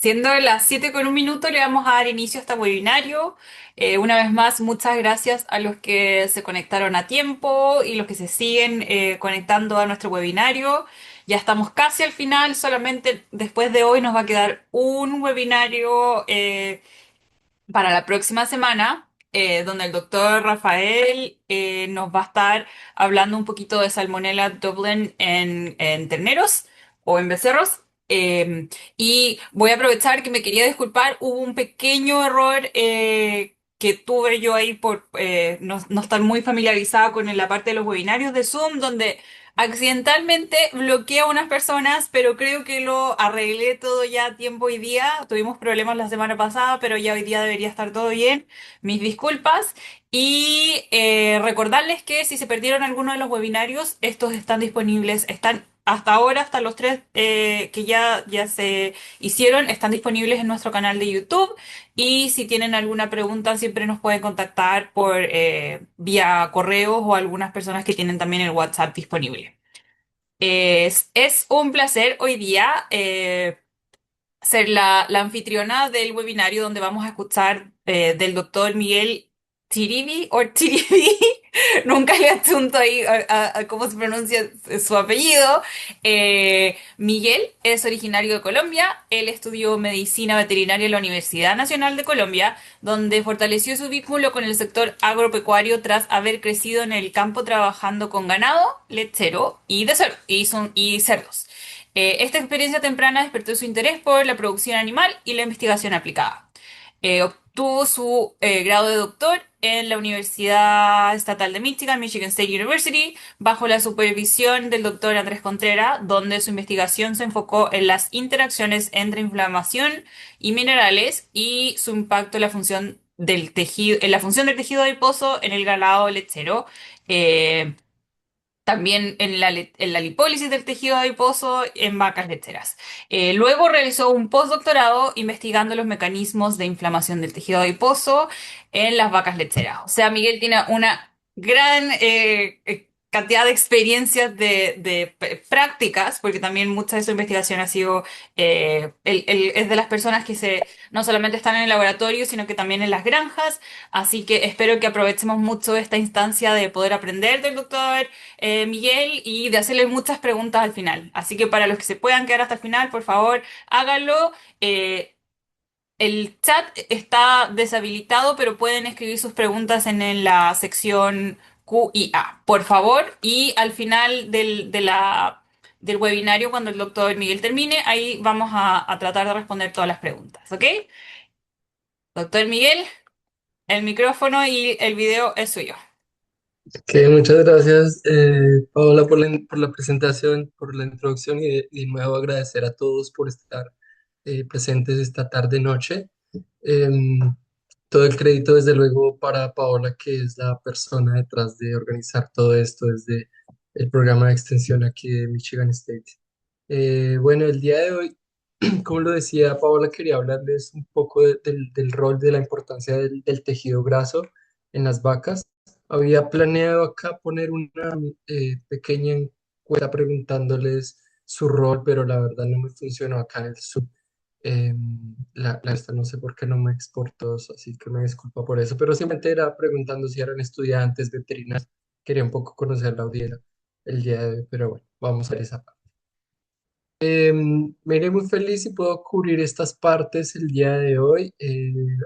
Siendo las 7:01, le vamos a dar inicio a este webinario. Una vez más, muchas gracias a los que se conectaron a tiempo y los que se siguen conectando a nuestro webinario. Ya estamos casi al final, solamente después de hoy nos va a quedar un webinario para la próxima semana, donde el doctor Rafael nos va a estar hablando un poquito de Salmonella Dublin en terneros o en becerros. Y voy a aprovechar que me quería disculpar, hubo un pequeño error que tuve yo ahí por no estar muy familiarizada con la parte de los webinarios de Zoom, donde accidentalmente bloqueé a unas personas, pero creo que lo arreglé todo ya a tiempo hoy día. Tuvimos problemas la semana pasada, pero ya hoy día debería estar todo bien. Mis disculpas. Y recordarles que si se perdieron alguno de los webinarios, estos están disponibles, están hasta ahora, hasta los tres que ya se hicieron, están disponibles en nuestro canal de YouTube. Y si tienen alguna pregunta, siempre nos pueden contactar por vía correos o algunas personas que tienen también el WhatsApp disponible. Es un placer hoy día ser la anfitriona del webinario donde vamos a escuchar del doctor Miguel Chiribi o Chiribi, nunca le asunto ahí a cómo se pronuncia su apellido. Miguel es originario de Colombia, él estudió medicina veterinaria en la Universidad Nacional de Colombia, donde fortaleció su vínculo con el sector agropecuario tras haber crecido en el campo trabajando con ganado lechero y cerdos. Esta experiencia temprana despertó su interés por la producción animal y la investigación aplicada. Obtuvo su grado de doctor en la Universidad Estatal de Michigan, Michigan State University, bajo la supervisión del doctor Andrés Contreras, donde su investigación se enfocó en las interacciones entre inflamación y minerales y su impacto en la función del tejido, en la función del tejido adiposo en el ganado lechero. Eh, También en la lipólisis del tejido adiposo en vacas lecheras. Luego realizó un postdoctorado investigando los mecanismos de inflamación del tejido adiposo en las vacas lecheras. O sea, Miguel tiene una gran cantidad de experiencias de prácticas, porque también mucha de su investigación ha sido, él es de las personas que no solamente están en el laboratorio, sino que también en las granjas. Así que espero que aprovechemos mucho esta instancia de poder aprender del doctor Miguel, y de hacerle muchas preguntas al final. Así que para los que se puedan quedar hasta el final, por favor, háganlo. El chat está deshabilitado, pero pueden escribir sus preguntas en la sección Q y A, por favor. Y al final del webinario, cuando el doctor Miguel termine, ahí vamos a tratar de responder todas las preguntas, ¿ok? Doctor Miguel, el micrófono y el video es suyo. Que muchas gracias, Paola, por la presentación, por la introducción y de nuevo agradecer a todos por estar presentes esta tarde-noche. Em, Todo el crédito, desde luego, para Paola, que es la persona detrás de organizar todo esto desde el programa de extensión aquí de Michigan State. Bueno, el día de hoy, como lo decía Paola, quería hablarles un poco del rol, de la importancia del tejido graso en las vacas. Había planeado acá poner una pequeña encuesta preguntándoles su rol, pero la verdad no me funcionó acá en el Zoom. Esta no sé por qué no me exportó, así que me disculpa por eso, pero simplemente era preguntando si eran estudiantes veterinarios. Quería un poco conocer la audiencia el día de hoy, pero bueno, vamos a ver esa parte. Me iré muy feliz si puedo cubrir estas partes el día de hoy,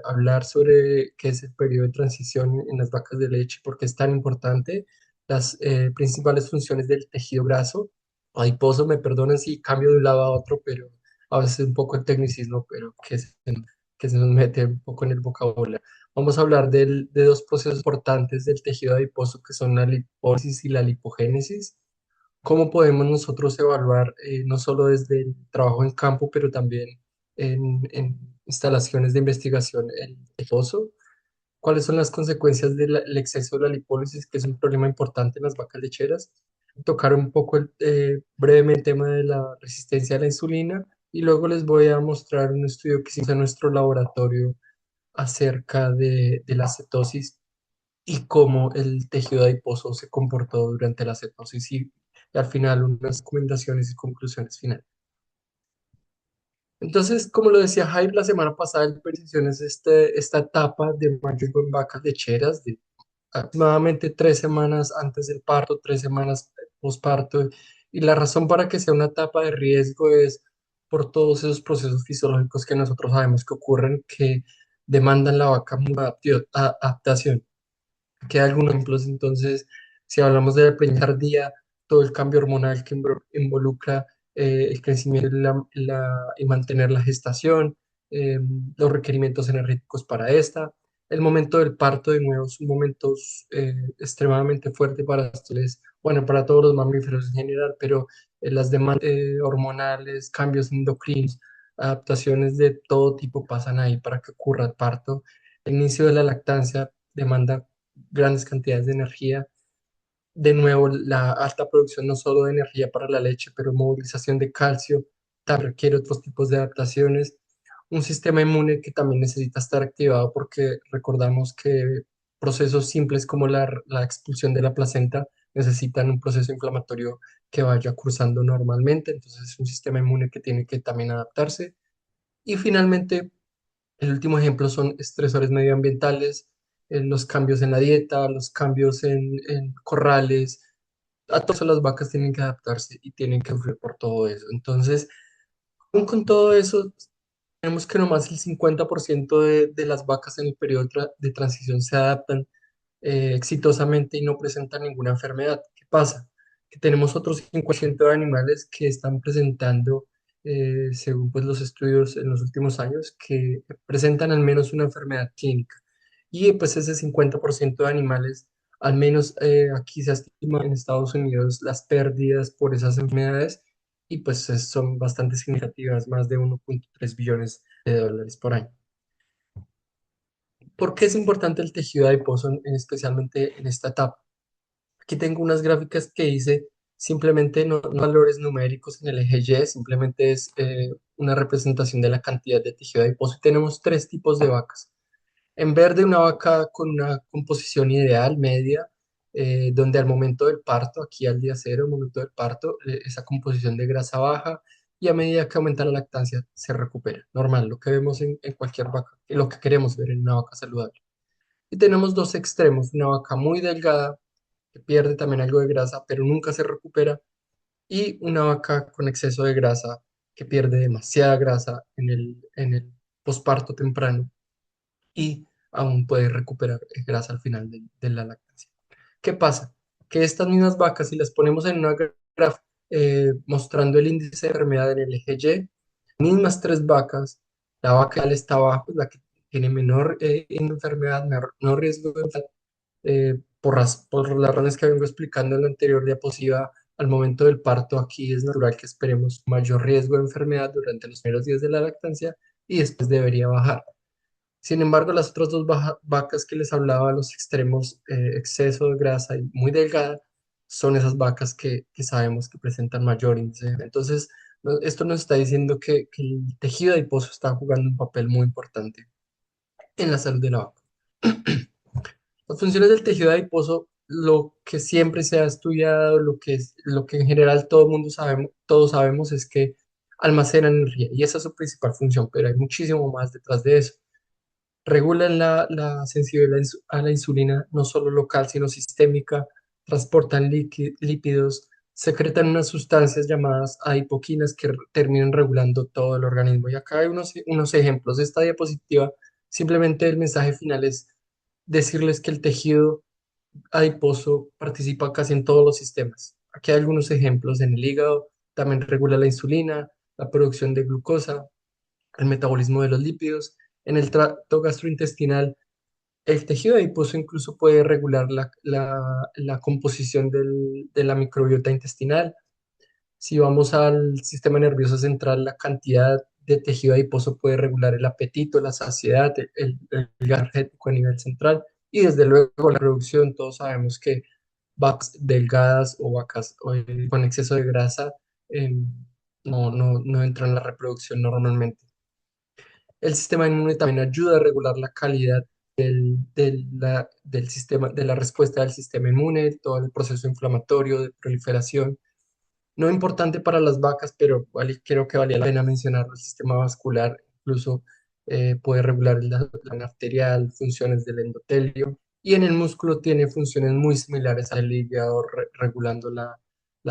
hablar sobre qué es el periodo de transición en las vacas de leche, por qué es tan importante, las principales funciones del tejido graso, adiposo. Me perdonan si cambio de un lado a otro, pero a veces un poco el tecnicismo, pero que se nos mete un poco en el vocabulario. Vamos a hablar de dos procesos importantes del tejido adiposo, que son la lipólisis y la lipogénesis. ¿Cómo podemos nosotros evaluar, no solo desde el trabajo en campo, pero también en instalaciones de investigación, el pozo? ¿Cuáles son las consecuencias del exceso de la lipólisis, que es un problema importante en las vacas lecheras? Tocar un poco brevemente el tema de la resistencia a la insulina, y luego les voy a mostrar un estudio que hicimos en nuestro laboratorio acerca de la cetosis y cómo el tejido adiposo se comportó durante la cetosis, y al final unas recomendaciones y conclusiones finales. Entonces, como lo decía Jair la semana pasada, el perición es esta etapa de manejo en vacas lecheras de aproximadamente 3 semanas antes del parto, 3 semanas posparto. Y la razón para que sea una etapa de riesgo es por todos esos procesos fisiológicos que nosotros sabemos que ocurren, que demandan la vaca mucha adaptación. Aquí hay algunos ejemplos, entonces, si hablamos de la preñez tardía, todo el cambio hormonal que involucra el crecimiento y mantener la gestación, eh, los requerimientos energéticos para esta. El momento del parto, de nuevo, es un momento extremadamente fuerte para ustedes, bueno, para todos los mamíferos en general, pero las demandas hormonales, cambios endocrinos, adaptaciones de todo tipo pasan ahí para que ocurra el parto. El inicio de la lactancia demanda grandes cantidades de energía. De nuevo, la alta producción no solo de energía para la leche, pero movilización de calcio, también requiere otros tipos de adaptaciones. Un sistema inmune que también necesita estar activado porque recordamos que procesos simples como la expulsión de la placenta necesitan un proceso inflamatorio que vaya cursando normalmente, entonces es un sistema inmune que tiene que también adaptarse. Y finalmente, el último ejemplo son estresores medioambientales, los cambios en la dieta, los cambios en corrales. A todas las vacas tienen que adaptarse y tienen que sufrir por todo eso. Entonces, aún con todo eso, tenemos que nomás el 50% de las vacas en el periodo de transición se adaptan exitosamente y no presentan ninguna enfermedad. ¿Qué pasa? Que tenemos otros 50% de animales que están presentando, según pues, los estudios en los últimos años, que presentan al menos una enfermedad clínica. Y pues ese 50% de animales, al menos aquí se estima en Estados Unidos las pérdidas por esas enfermedades y pues son bastante significativas, más de 1,3 billones de dólares por año. ¿Por qué es importante el tejido adiposo, especialmente en esta etapa? Aquí tengo unas gráficas que hice simplemente no valores numéricos en el eje Y, simplemente es una representación de la cantidad de tejido adiposo. Y tenemos tres tipos de vacas. En verde, una vaca con una composición ideal, media, donde al momento del parto, aquí al día cero, al momento del parto, esa composición de grasa baja y a medida que aumenta la lactancia se recupera. Normal, lo que vemos en cualquier vaca, lo que queremos ver en una vaca saludable. Y tenemos dos extremos, una vaca muy delgada, que pierde también algo de grasa, pero nunca se recupera, y una vaca con exceso de grasa, que pierde demasiada grasa en el posparto temprano y aún puede recuperar grasa al final de la lactancia. ¿Qué pasa? Que estas mismas vacas, si las ponemos en una gráfica mostrando el índice de enfermedad en el eje Y, mismas tres vacas, la vaca que está abajo, la que tiene menor enfermedad, menor riesgo de enfermedad, por las razones que vengo explicando en la anterior diapositiva, al momento del parto aquí es natural que esperemos mayor riesgo de enfermedad durante los primeros días de la lactancia y después debería bajar. Sin embargo, las otras dos vacas que les hablaba, los extremos, exceso de grasa y muy delgada, son esas vacas que sabemos que presentan mayor índice. Entonces, esto nos está diciendo que el tejido adiposo está jugando un papel muy importante en la salud de la vaca. Las funciones del tejido adiposo, lo que siempre se ha estudiado, lo que en general todo el mundo sabemos, todos sabemos es que almacena energía y esa es su principal función, pero hay muchísimo más detrás de eso. Regulan la sensibilidad a la insulina, no solo local, sino sistémica, transportan lípidos, secretan unas sustancias llamadas adipoquinas que terminan regulando todo el organismo. Y acá hay unos ejemplos. Esta diapositiva, simplemente el mensaje final es decirles que el tejido adiposo participa casi en todos los sistemas. Aquí hay algunos ejemplos en el hígado, también regula la insulina, la producción de glucosa, el metabolismo de los lípidos. En el tracto gastrointestinal, el tejido adiposo incluso puede regular la composición de la microbiota intestinal. Si vamos al sistema nervioso central, la cantidad de tejido adiposo puede regular el apetito, la saciedad, el gasto energético a nivel central. Y desde luego la reducción, todos sabemos que vacas delgadas o vacas con exceso de grasa eh, no entran en la reproducción normalmente. El sistema inmune también ayuda a regular la calidad del sistema, de la respuesta del sistema inmune, todo el proceso inflamatorio de proliferación. No importante para las vacas, pero creo que valía la pena mencionarlo. El sistema vascular incluso puede regular la presión arterial, funciones del endotelio, y en el músculo tiene funciones muy similares al hígado, regulando la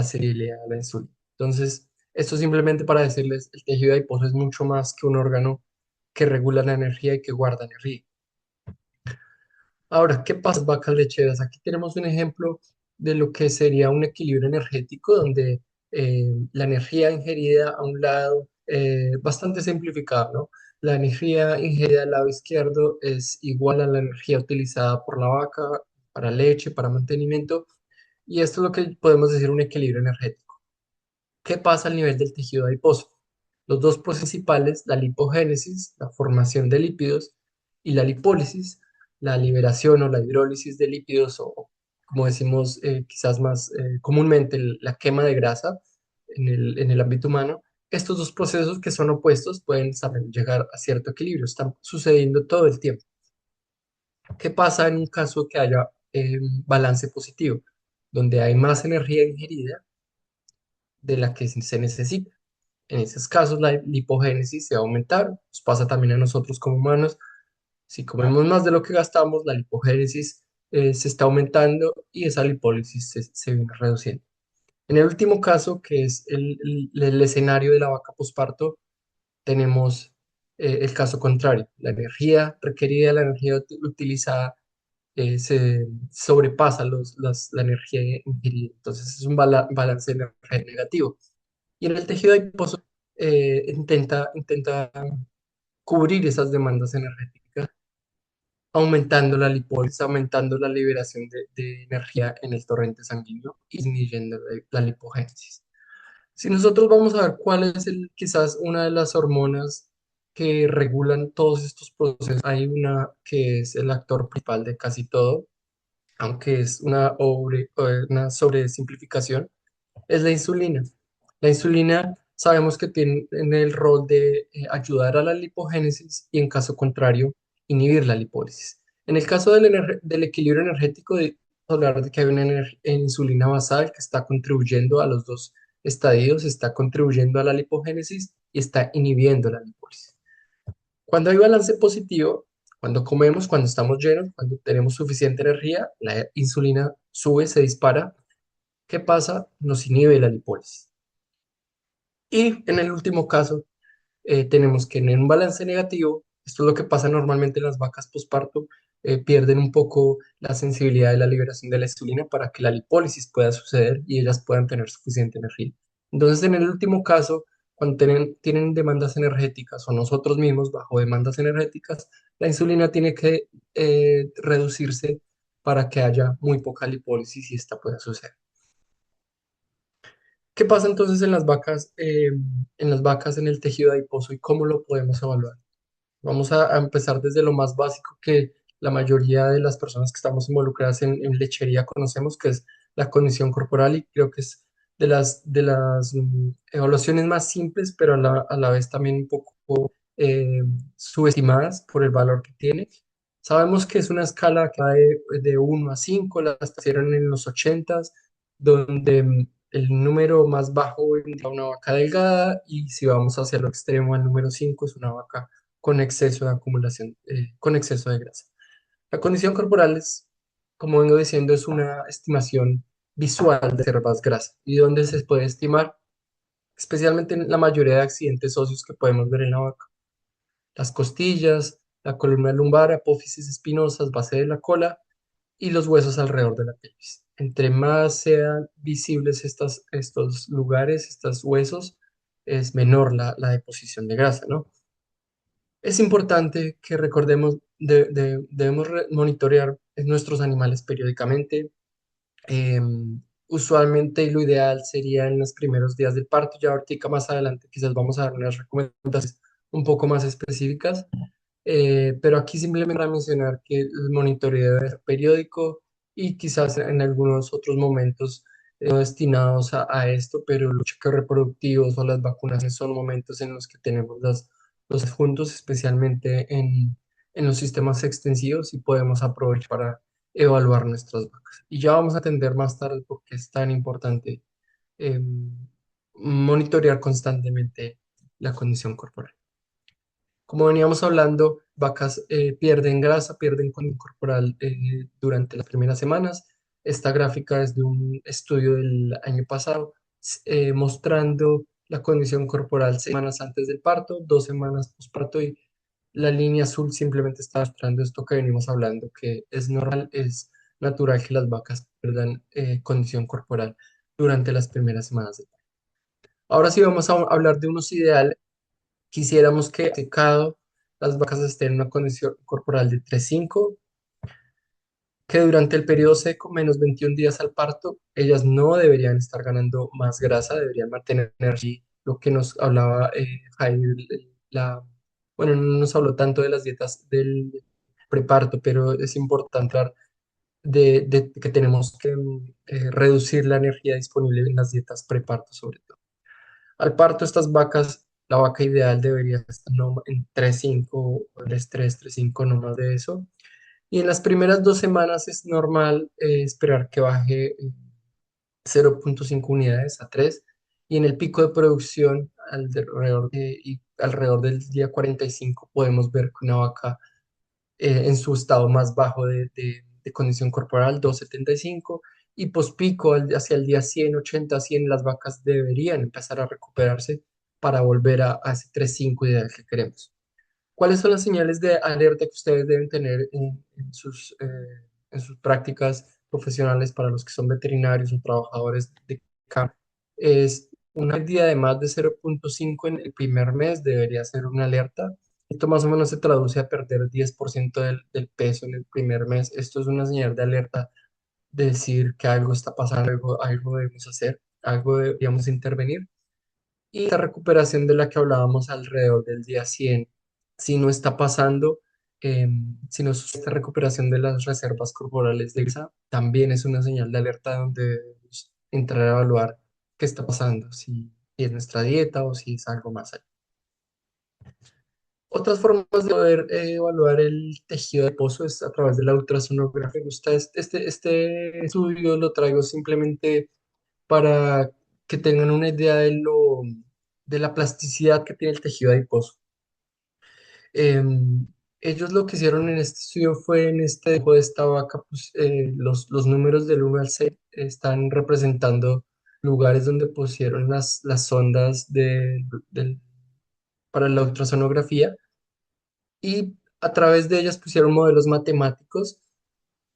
sensibilidad a la insulina. Entonces, esto simplemente para decirles, el tejido adiposo es mucho más que un órgano que regula la energía y que guarda energía. Ahora, ¿qué pasa con las vacas lecheras? Aquí tenemos un ejemplo de lo que sería un equilibrio energético donde la energía ingerida a un lado, bastante simplificado, ¿no? La energía ingerida al lado izquierdo es igual a la energía utilizada por la vaca para leche, para mantenimiento, y esto es lo que podemos decir un equilibrio energético. ¿Qué pasa al nivel del tejido adiposo? Los dos principales, la lipogénesis, la formación de lípidos, y la lipólisis, la liberación o la hidrólisis de lípidos, o como decimos quizás más comúnmente, la quema de grasa en el ámbito humano. Estos dos procesos que son opuestos pueden saber llegar a cierto equilibrio, están sucediendo todo el tiempo. ¿Qué pasa en un caso que haya balance positivo, donde hay más energía ingerida de la que se necesita? En esos casos, la lipogénesis se va a aumentar. Nos pasa también a nosotros como humanos. Si comemos más de lo que gastamos, la lipogénesis se está aumentando y esa lipólisis se viene reduciendo. En el último caso, que es el escenario de la vaca posparto, tenemos el caso contrario. La energía requerida, la energía utilizada, se sobrepasa la energía ingerida. Entonces, es un balance de energía negativo. Y en el tejido adiposo intenta cubrir esas demandas energéticas, aumentando la lipólisis, aumentando la liberación de energía en el torrente sanguíneo y disminuyendo la lipogénesis. Si nosotros vamos a ver cuál es quizás una de las hormonas que regulan todos estos procesos, hay una que es el actor principal de casi todo, aunque es una sobresimplificación, es la insulina. La insulina sabemos que tiene el rol de ayudar a la lipogénesis y en caso contrario inhibir la lipólisis. En el caso del equilibrio energético, de hablar de que hay una insulina basal que está contribuyendo a los dos estadios, está contribuyendo a la lipogénesis y está inhibiendo la lipólisis. Cuando hay balance positivo, cuando comemos, cuando estamos llenos, cuando tenemos suficiente energía, la insulina sube, se dispara. ¿Qué pasa? Nos inhibe la lipólisis. Y en el último caso, tenemos que en un balance negativo, esto es lo que pasa normalmente en las vacas posparto, pierden un poco la sensibilidad de la liberación de la insulina para que la lipólisis pueda suceder y ellas puedan tener suficiente energía. Entonces, en el último caso, cuando tienen demandas energéticas o nosotros mismos bajo demandas energéticas, la insulina tiene que reducirse para que haya muy poca lipólisis y esta pueda suceder. ¿Qué pasa entonces en las vacas en el tejido adiposo y cómo lo podemos evaluar? Vamos a empezar desde lo más básico que la mayoría de las personas que estamos involucradas en lechería conocemos, que es la condición corporal, y creo que es de las evaluaciones más simples, pero a la vez también un poco subestimadas por el valor que tiene. Sabemos que es una escala que va de 1 a 5, la establecieron en los 80, donde el número más bajo indica una vaca delgada, y si vamos hacia lo extremo, el número 5 es una vaca con exceso de acumulación, con exceso de grasa. La condición corporal es, como vengo diciendo, es una estimación visual de reservas grasa y donde se puede estimar, especialmente en la mayoría de accidentes óseos que podemos ver en la vaca. Las costillas, la columna lumbar, apófisis espinosas, base de la cola y los huesos alrededor de la pelvis. Entre más sean visibles estos lugares, estos huesos, es menor la deposición de grasa, ¿no? Es importante que recordemos, debemos monitorear nuestros animales periódicamente. Usualmente lo ideal sería en los primeros días del parto. Ya ahorita más adelante quizás vamos a dar unas recomendaciones un poco más específicas, pero aquí simplemente para mencionar que el monitoreo debe ser periódico y quizás en algunos otros momentos no destinados a esto, pero los chequeos reproductivos o las vacunaciones son momentos en los que tenemos los juntos, especialmente en los sistemas extensivos, y podemos aprovechar para evaluar nuestras vacas. Y ya vamos a atender más tarde por qué es tan importante monitorear constantemente la condición corporal. Como veníamos hablando, vacas pierden grasa, pierden condición corporal durante las primeras semanas. Esta gráfica es de un estudio del año pasado, mostrando la condición corporal semanas antes del parto, 2 semanas postparto, y la línea azul simplemente está mostrando esto que venimos hablando, que es normal, es natural que las vacas pierdan condición corporal durante las primeras semanas del parto. Ahora sí vamos a hablar de unos ideales. Quisiéramos que secado las vacas estén en una condición corporal de 3,5, que durante el periodo seco, menos 21 días al parto, ellas no deberían estar ganando más grasa, deberían mantener energía. Lo que nos hablaba Jaime, bueno, no nos habló tanto de las dietas del preparto, pero es importante hablar de que tenemos que reducir la energía disponible en las dietas preparto sobre todo. Al parto, estas vacas, la vaca ideal debería estar no, en 3,5, 3,3, 3,5, no más de eso. Y en las primeras 2 semanas es normal esperar que baje 0,5 unidades a 3. Y en el pico de producción, alrededor del día 45, podemos ver que una vaca en su estado más bajo de condición corporal, 2,75, y pospico hacia el día 100, 80, 100, las vacas deberían empezar a recuperarse para volver a ese 3,5 ideal que queremos. ¿Cuáles son las señales de alerta que ustedes deben tener en sus prácticas profesionales para los que son veterinarios o trabajadores de campo? Es una pérdida de más de 0,5 en el primer mes, debería ser una alerta. Esto más o menos se traduce a perder 10% del peso en el primer mes. Esto es una señal de alerta de decir que algo está pasando, algo debemos hacer, algo deberíamos intervenir. Y la recuperación de la que hablábamos alrededor del día 100, si no está pasando, si no sucede esta recuperación de las reservas corporales de grasa, también es una señal de alerta donde debemos entrar a evaluar qué está pasando, si es nuestra dieta o si es algo más allá. Otras formas de poder evaluar el tejido adiposo es a través de la ultrasonografía. Me gusta este estudio, lo traigo simplemente para que tengan una idea de la plasticidad que tiene el tejido adiposo. Em, Ellos lo que hicieron en este estudio fue en este dejo de esta vaca, pues, los números del 1 al 6 están representando lugares donde pusieron las sondas para la ultrasonografía, y a través de ellas pusieron modelos matemáticos.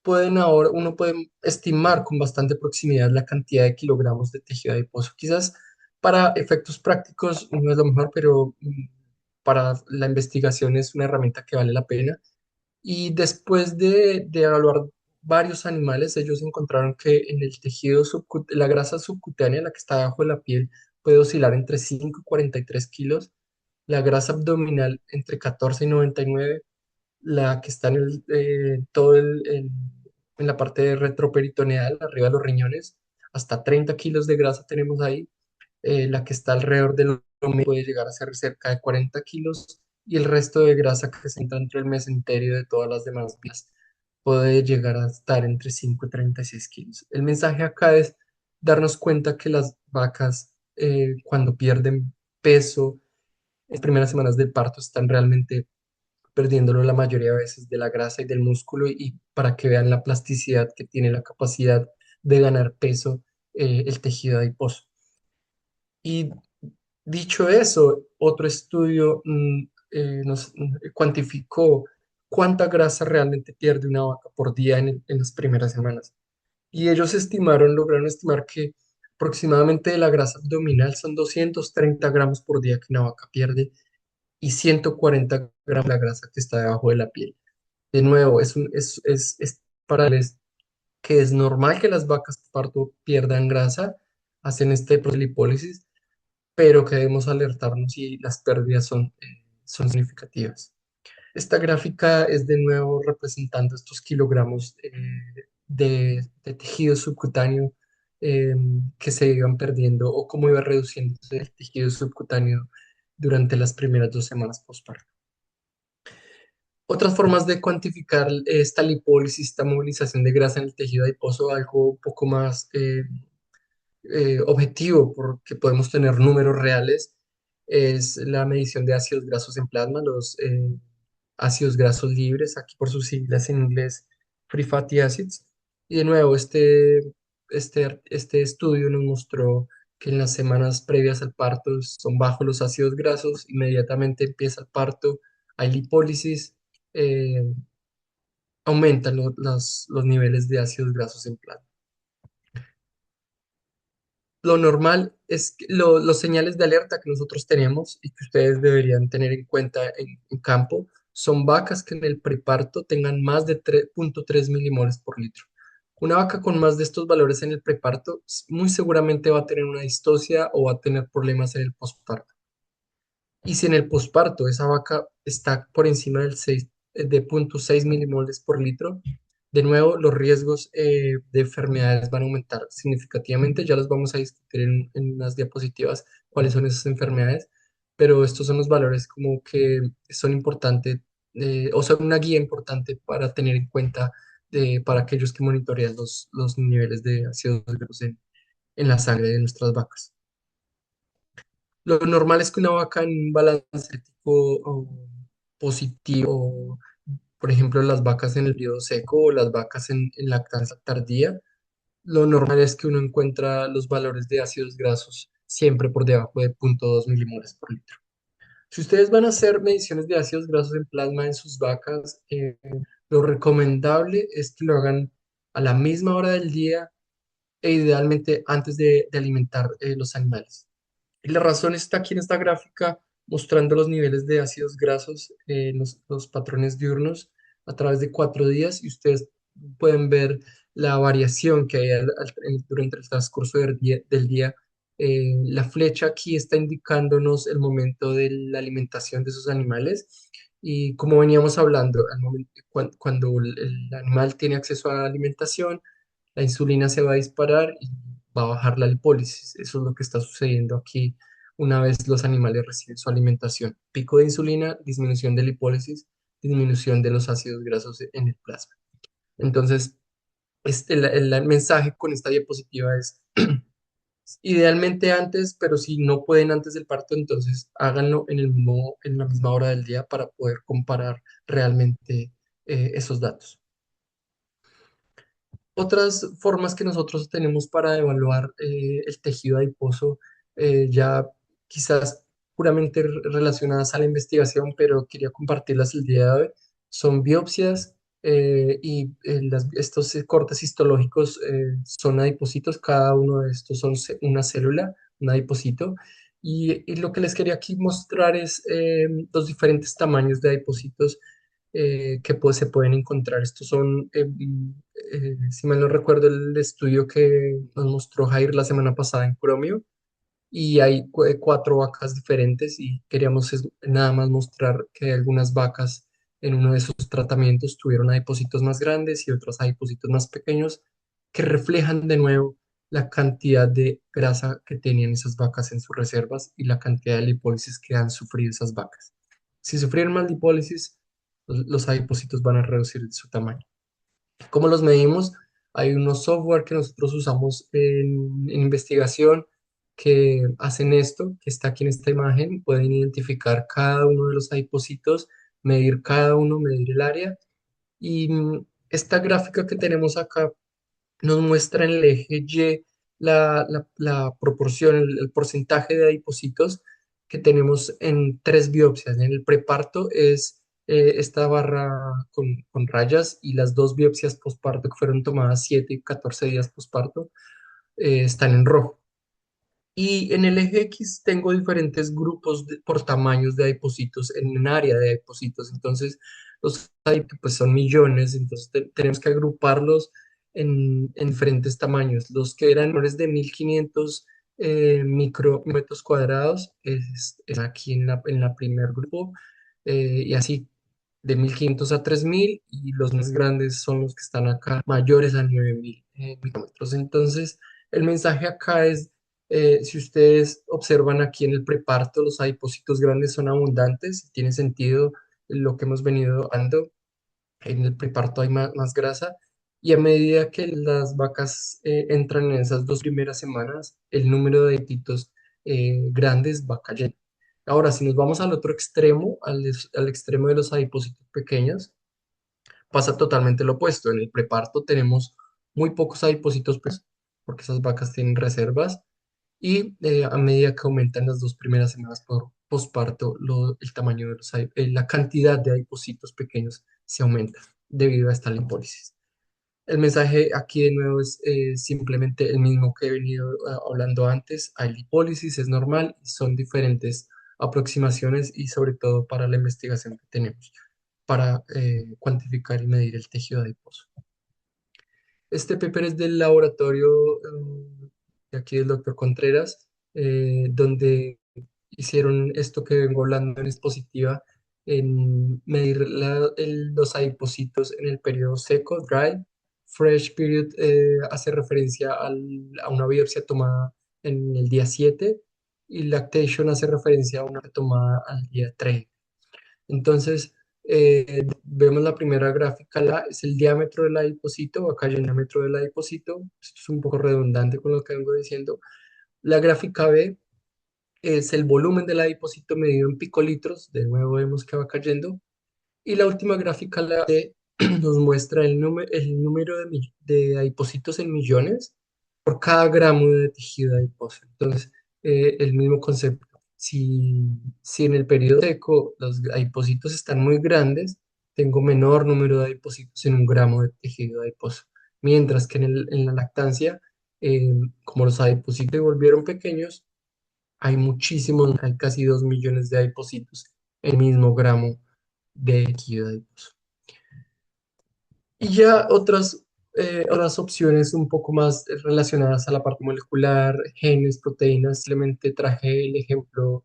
Uno puede estimar con bastante proximidad la cantidad de kilogramos de tejido adiposo. Quizás para efectos prácticos no es lo mejor, pero para la investigación es una herramienta que vale la pena. Y después de evaluar varios animales, ellos encontraron que en el tejido la grasa subcutánea, la que está debajo de la piel, puede oscilar entre 5 y 43 kilos, la grasa abdominal entre 14 y 99, la que está en la parte retroperitoneal, arriba de los riñones, hasta 30 kilos de grasa tenemos ahí. La que está alrededor del lomo puede llegar a ser cerca de 40 kilos, y el resto de grasa que se encuentra entre el mesenterio de todas las demás vías puede llegar a estar entre 5 y 36 kilos. El mensaje acá es darnos cuenta que las vacas, cuando pierden peso en las primeras semanas del parto, están realmente perdiéndolo la mayoría de veces de la grasa y del músculo, y para que vean la plasticidad que tiene, la capacidad de ganar peso el tejido adiposo. Y dicho eso, otro estudio nos cuantificó cuánta grasa realmente pierde una vaca por día en las primeras semanas. Y ellos lograron estimar que aproximadamente de la grasa abdominal son 230 gramos por día que una vaca pierde, y 140 gramos de la grasa que está debajo de la piel. De nuevo, es para darles que es normal que las vacas de parto pierdan grasa, hacen este proceso de lipólisis, pero que debemos alertarnos si las pérdidas son significativas. Esta gráfica es de nuevo representando estos kilogramos de tejido subcutáneo que se iban perdiendo, o cómo iba reduciéndose el tejido subcutáneo durante las primeras 2 semanas postparto. Otras formas de cuantificar esta lipólisis, esta movilización de grasa en el tejido adiposo, algo un poco más objetivo porque podemos tener números reales es la medición de ácidos grasos en plasma, los ácidos grasos libres, aquí por sus siglas en inglés, Free Fatty Acids. Y de nuevo, este estudio nos mostró que en las semanas previas al parto son bajos los ácidos grasos, inmediatamente empieza el parto, hay lipólisis, eh, aumentan los niveles de ácidos grasos en plasma. Lo normal es que los señales de alerta que nosotros tenemos y que ustedes deberían tener en cuenta en campo son vacas que en el preparto tengan más de 3.3 milimoles por litro. Una vaca con más de estos valores en el preparto muy seguramente va a tener una distocia o va a tener problemas en el posparto. Y si en el posparto esa vaca está por encima de 0.6 milimoles por litro, de nuevo los riesgos de enfermedades van a aumentar significativamente. Ya los vamos a discutir en las diapositivas cuáles son esas enfermedades, pero estos son los valores como que son importantes o son una guía importante para tener en cuenta para aquellos que monitorean los niveles de ácidos grasos en la sangre de nuestras vacas. Lo normal es que una vaca en un balance ético o positivo, por ejemplo, las vacas en el periodo seco o las vacas en lactancia tardía, lo normal es que uno encuentra los valores de ácidos grasos siempre por debajo de 0.2 milimoles por litro. Si ustedes van a hacer mediciones de ácidos grasos en plasma en sus vacas, lo recomendable es que lo hagan a la misma hora del día e idealmente antes de alimentar los animales. Y la razón está aquí en esta gráfica mostrando los niveles de ácidos grasos en los patrones diurnos a través de 4 días y ustedes pueden ver la variación que hay durante el transcurso del día. La flecha aquí está indicándonos el momento de la alimentación de esos animales y como veníamos hablando, cuando el animal tiene acceso a la alimentación, la insulina se va a disparar y va a bajar la lipólisis. Eso es lo que está sucediendo aquí una vez los animales reciben su alimentación. Pico de insulina, disminución de lipólisis, disminución de los ácidos grasos en el plasma. Entonces, el mensaje con esta diapositiva es idealmente antes, pero si no pueden antes del parto, entonces háganlo en la misma hora del día para poder comparar realmente esos datos. Otras formas que nosotros tenemos para evaluar el tejido adiposo, ya quizás puramente relacionadas a la investigación, pero quería compartirlas el día de hoy, son biopsias estos cortes histológicos son adipocitos, cada uno de estos son una célula, un adipocito, y lo que les quería aquí mostrar es los diferentes tamaños de adipocitos que se pueden encontrar. Estos son, si mal no recuerdo, el estudio que nos mostró Jair la semana pasada en Chromio, y hay 4 vacas diferentes y queríamos nada más mostrar que algunas vacas en uno de esos tratamientos tuvieron adipocitos más grandes y otros adipocitos más pequeños que reflejan de nuevo la cantidad de grasa que tenían esas vacas en sus reservas y la cantidad de lipólisis que han sufrido esas vacas. Si sufrieron más lipólisis, los adipocitos van a reducir su tamaño. ¿Cómo los medimos? Hay unos software que nosotros usamos en investigación que hacen esto, que está aquí en esta imagen. Pueden identificar cada uno de los adipocitos, medir cada uno, medir el área. Y esta gráfica que tenemos acá nos muestra en el eje Y la proporción, el porcentaje de adipocitos que tenemos en 3 biopsias. En el preparto es esta barra con rayas y las 2 biopsias posparto que fueron tomadas 7 y 14 días posparto están en rojo. Y en el eje X tengo diferentes grupos por tamaños de adipocitos en un área de adipocitos. Entonces, los adipocitos pues, son millones, entonces tenemos que agruparlos en diferentes tamaños. Los que eran menores de 1500 micrómetros cuadrados es aquí en la primer grupo, y así de 1500 a 3000, y los más grandes son los que están acá, mayores a 9000 micrómetros. Entonces, el mensaje acá es si ustedes observan aquí en el preparto, los adipocitos grandes son abundantes, tiene sentido lo que hemos venido dando. En el preparto hay más grasa Y a medida que las vacas entran en esas 2 primeras semanas, el número de hititos grandes va cayendo. Ahora, si nos vamos al otro extremo, al extremo de los adipocitos pequeños, pasa totalmente lo opuesto. En el preparto tenemos muy pocos adipocitos, pues, porque esas vacas tienen reservas, y a medida que aumentan las 2 primeras semanas por posparto, el tamaño de la cantidad de adipocitos pequeños se aumenta debido a esta lipólisis. El mensaje aquí de nuevo es simplemente el mismo que he venido hablando antes. Hay lipólisis, es normal, son diferentes aproximaciones y sobre todo para la investigación que tenemos para cuantificar y medir el tejido adiposo. Este paper es del laboratorio de aquí del doctor Contreras, donde hicieron esto que vengo hablando en expositiva, en medir los adipocitos en el periodo seco, dry. Fresh period hace referencia a una biopsia tomada en el día 7 y lactation hace referencia a una tomada al día 30. Entonces, vemos la primera gráfica, es el diámetro del adipocito, acá hay el diámetro del adipocito, esto es un poco redundante con lo que vengo diciendo. La gráfica B es el volumen del adipocito medido en picolitros, de nuevo vemos que va cayendo, y la última gráfica, la D, nos muestra el número de adipocitos en millones por cada gramo de tejido adiposo. Entonces, el mismo concepto. Si en el periodo seco los adipocitos están muy grandes, tengo menor número de adipocitos en un gramo de tejido adiposo. Mientras que en la lactancia, como los adipocitos se volvieron pequeños, hay muchísimos, hay casi 2 millones de adipocitos en el mismo gramo de tejido adiposo. Y ya otras opciones un poco más relacionadas a la parte molecular, genes, proteínas, simplemente traje el ejemplo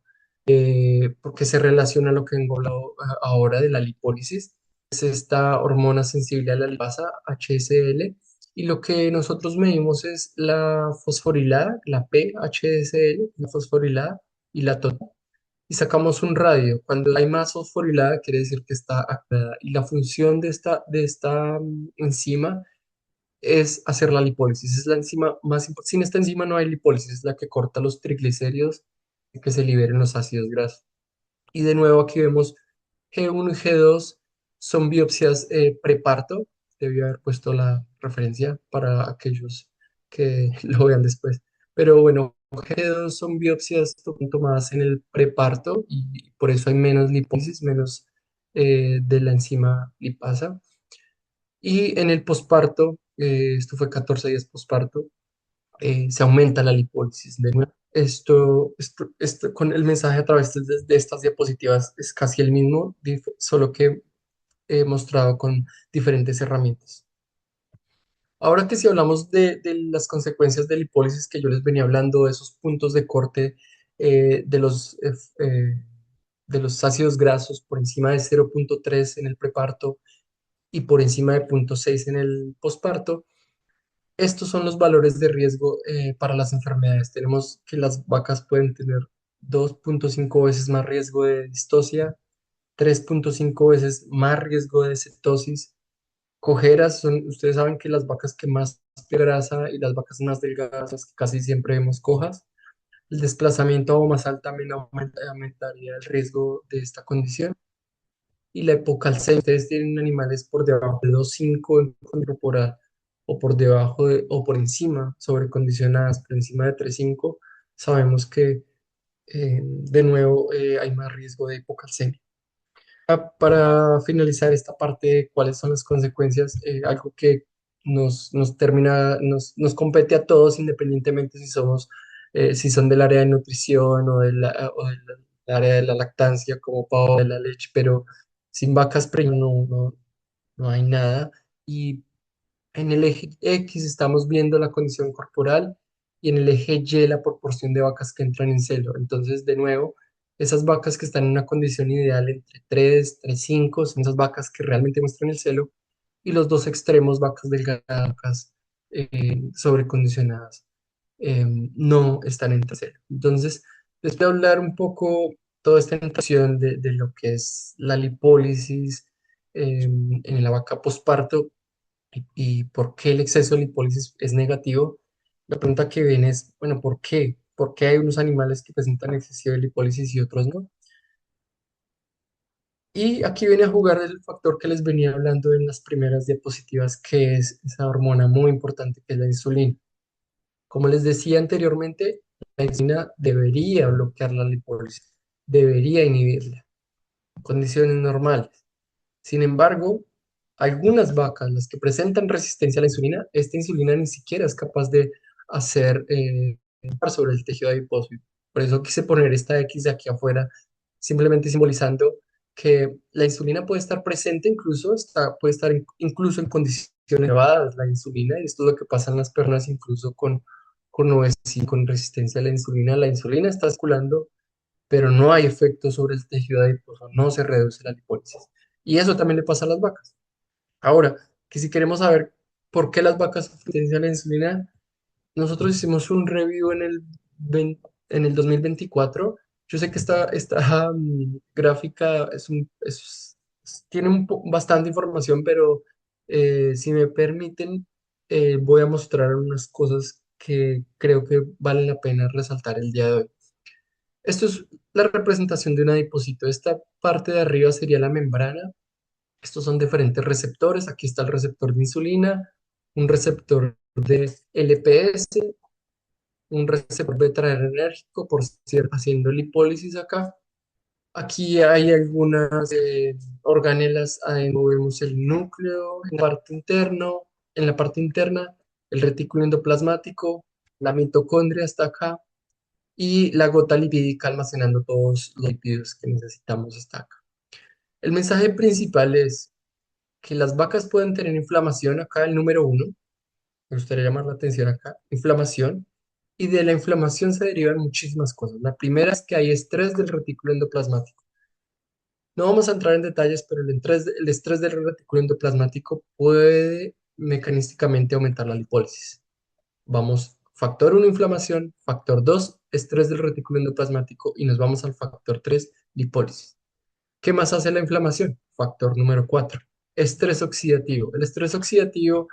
porque se relaciona a lo que vengo hablando ahora de la lipólisis. Es esta hormona sensible a la lipasa, HSL, y lo que nosotros medimos es la fosforilada, la PHSL, la fosforilada y la total y sacamos un radio. Cuando hay más fosforilada, quiere decir que está activada. Y la función de esta enzima es hacer la lipólisis. Es la enzima más importante. Sin esta enzima no hay lipólisis, es la que corta los triglicéridos y que se liberen los ácidos grasos. Y de nuevo aquí vemos G1 y G2 son biopsias preparto. Debí haber puesto la referencia para aquellos que lo vean después. Pero bueno, G2 son biopsias tomadas en el preparto y por eso hay menos lipólisis, menos de la enzima lipasa. Y en el posparto, esto fue 14 días posparto, se aumenta la lipólisis. De nuevo, esto con el mensaje a través de estas diapositivas es casi el mismo, solo que he mostrado con diferentes herramientas. Ahora que si hablamos de las consecuencias de lipólisis que yo les venía hablando, de esos puntos de corte eh, de los, eh, eh, de los ácidos grasos por encima de 0,3 en el preparto y por encima de 0,6 en el posparto, estos son los valores de riesgo para las enfermedades. Tenemos que las vacas pueden tener 2,5 veces más riesgo de distocia, 3,5 veces más riesgo de cetosis. Cojeras son, ustedes saben que las vacas que más pierden grasa y las vacas más delgadas, que casi siempre vemos cojas. El desplazamiento a más alta también aumentaría el riesgo de esta condición. Y la hipocalcemia, ustedes tienen animales por debajo de 2,5 en corporal o por debajo o por encima, sobrecondicionadas por encima de 3,5, sabemos que de nuevo hay más riesgo de hipocalcemia. Para finalizar esta parte de cuáles son las consecuencias, algo que nos compete a todos, independientemente si son del área de nutrición o del área de la lactancia, como pavo de la leche, pero sin vacas preñas no hay nada. Y en el eje X estamos viendo la condición corporal y en el eje Y la proporción de vacas que entran en celo. Entonces, de nuevo, esas vacas que están en una condición ideal entre 3, 3,5 son esas vacas que realmente muestran el celo y los dos extremos, vacas delgadas, vacas sobrecondicionadas, no están en celo. Entonces, les voy a hablar un poco toda esta introducción de lo que es la lipólisis en la vaca posparto y por qué el exceso de lipólisis es negativo, la pregunta que viene es, bueno, ¿por qué? ¿Por qué hay unos animales que presentan excesivo de lipólisis y otros no? Y aquí viene a jugar el factor que les venía hablando en las primeras diapositivas, que es esa hormona muy importante que es la insulina. Como les decía anteriormente, la insulina debería bloquear la lipólisis, debería inhibirla en condiciones normales. Sin embargo, algunas vacas, las que presentan resistencia a la insulina, esta insulina ni siquiera es capaz de hacer sobre el tejido adiposo. Por eso quise poner esta X de aquí afuera, simplemente simbolizando que la insulina puede estar presente, incluso puede estar incluso en condiciones elevadas la insulina, y esto es lo que pasa en las personas incluso con obesidad, con resistencia a la insulina. La insulina está circulando, pero no hay efecto sobre el tejido adiposo, no se reduce la lipólisis. Y eso también le pasa a las vacas. Ahora, que si queremos saber por qué las vacas resistencia a la insulina, nosotros hicimos un review en el 2024. Yo sé que esta gráfica tiene bastante información, pero si me permiten, voy a mostrar unas cosas que creo que vale la pena resaltar el día de hoy. Esto es la representación de un adipocito. Esta parte de arriba sería la membrana. Estos son diferentes receptores. Aquí está el receptor de insulina, un receptor de LPS, un receptor beta adrenérgico, por cierto, haciendo lipólisis acá. Aquí hay algunas organelas, adentro vemos el núcleo en la parte interna, el retículo endoplasmático, la mitocondria está acá y la gota lipídica almacenando todos los lípidos que necesitamos está acá. El mensaje principal es que las vacas pueden tener inflamación, acá el número uno, me gustaría llamar la atención acá, inflamación, y de la inflamación se derivan muchísimas cosas. La primera es que hay estrés del retículo endoplasmático. No vamos a entrar en detalles, pero el estrés del retículo endoplasmático puede mecanísticamente aumentar la lipólisis. Vamos, factor uno inflamación, factor 2 estrés del retículo endoplasmático, y nos vamos al factor 3 lipólisis. ¿Qué más hace la inflamación? Factor número 4 estrés oxidativo. El estrés oxidativo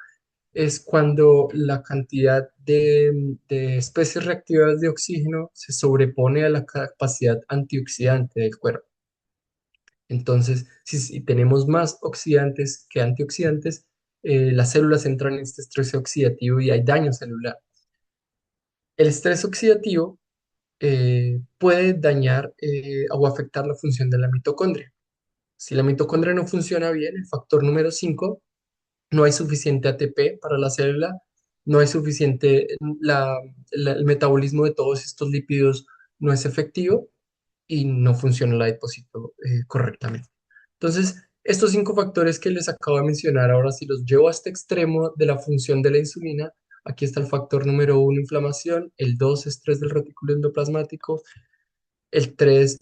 es cuando la cantidad de especies reactivas de oxígeno se sobrepone a la capacidad antioxidante del cuerpo. Entonces, si tenemos más oxidantes que antioxidantes, las células entran en este estrés oxidativo y hay daño celular. El estrés oxidativo puede dañar o afectar la función de la mitocondria. Si la mitocondria no funciona bien, el factor número 5, no hay suficiente ATP para la célula, no hay suficiente, el metabolismo de todos estos lípidos no es efectivo y no funciona el adipocito correctamente. Entonces, estos 5 factores que les acabo de mencionar, ahora si los llevo a este extremo de la función de la insulina, aquí está el factor número uno, inflamación, el 2 estrés del retículo endoplasmático, el 3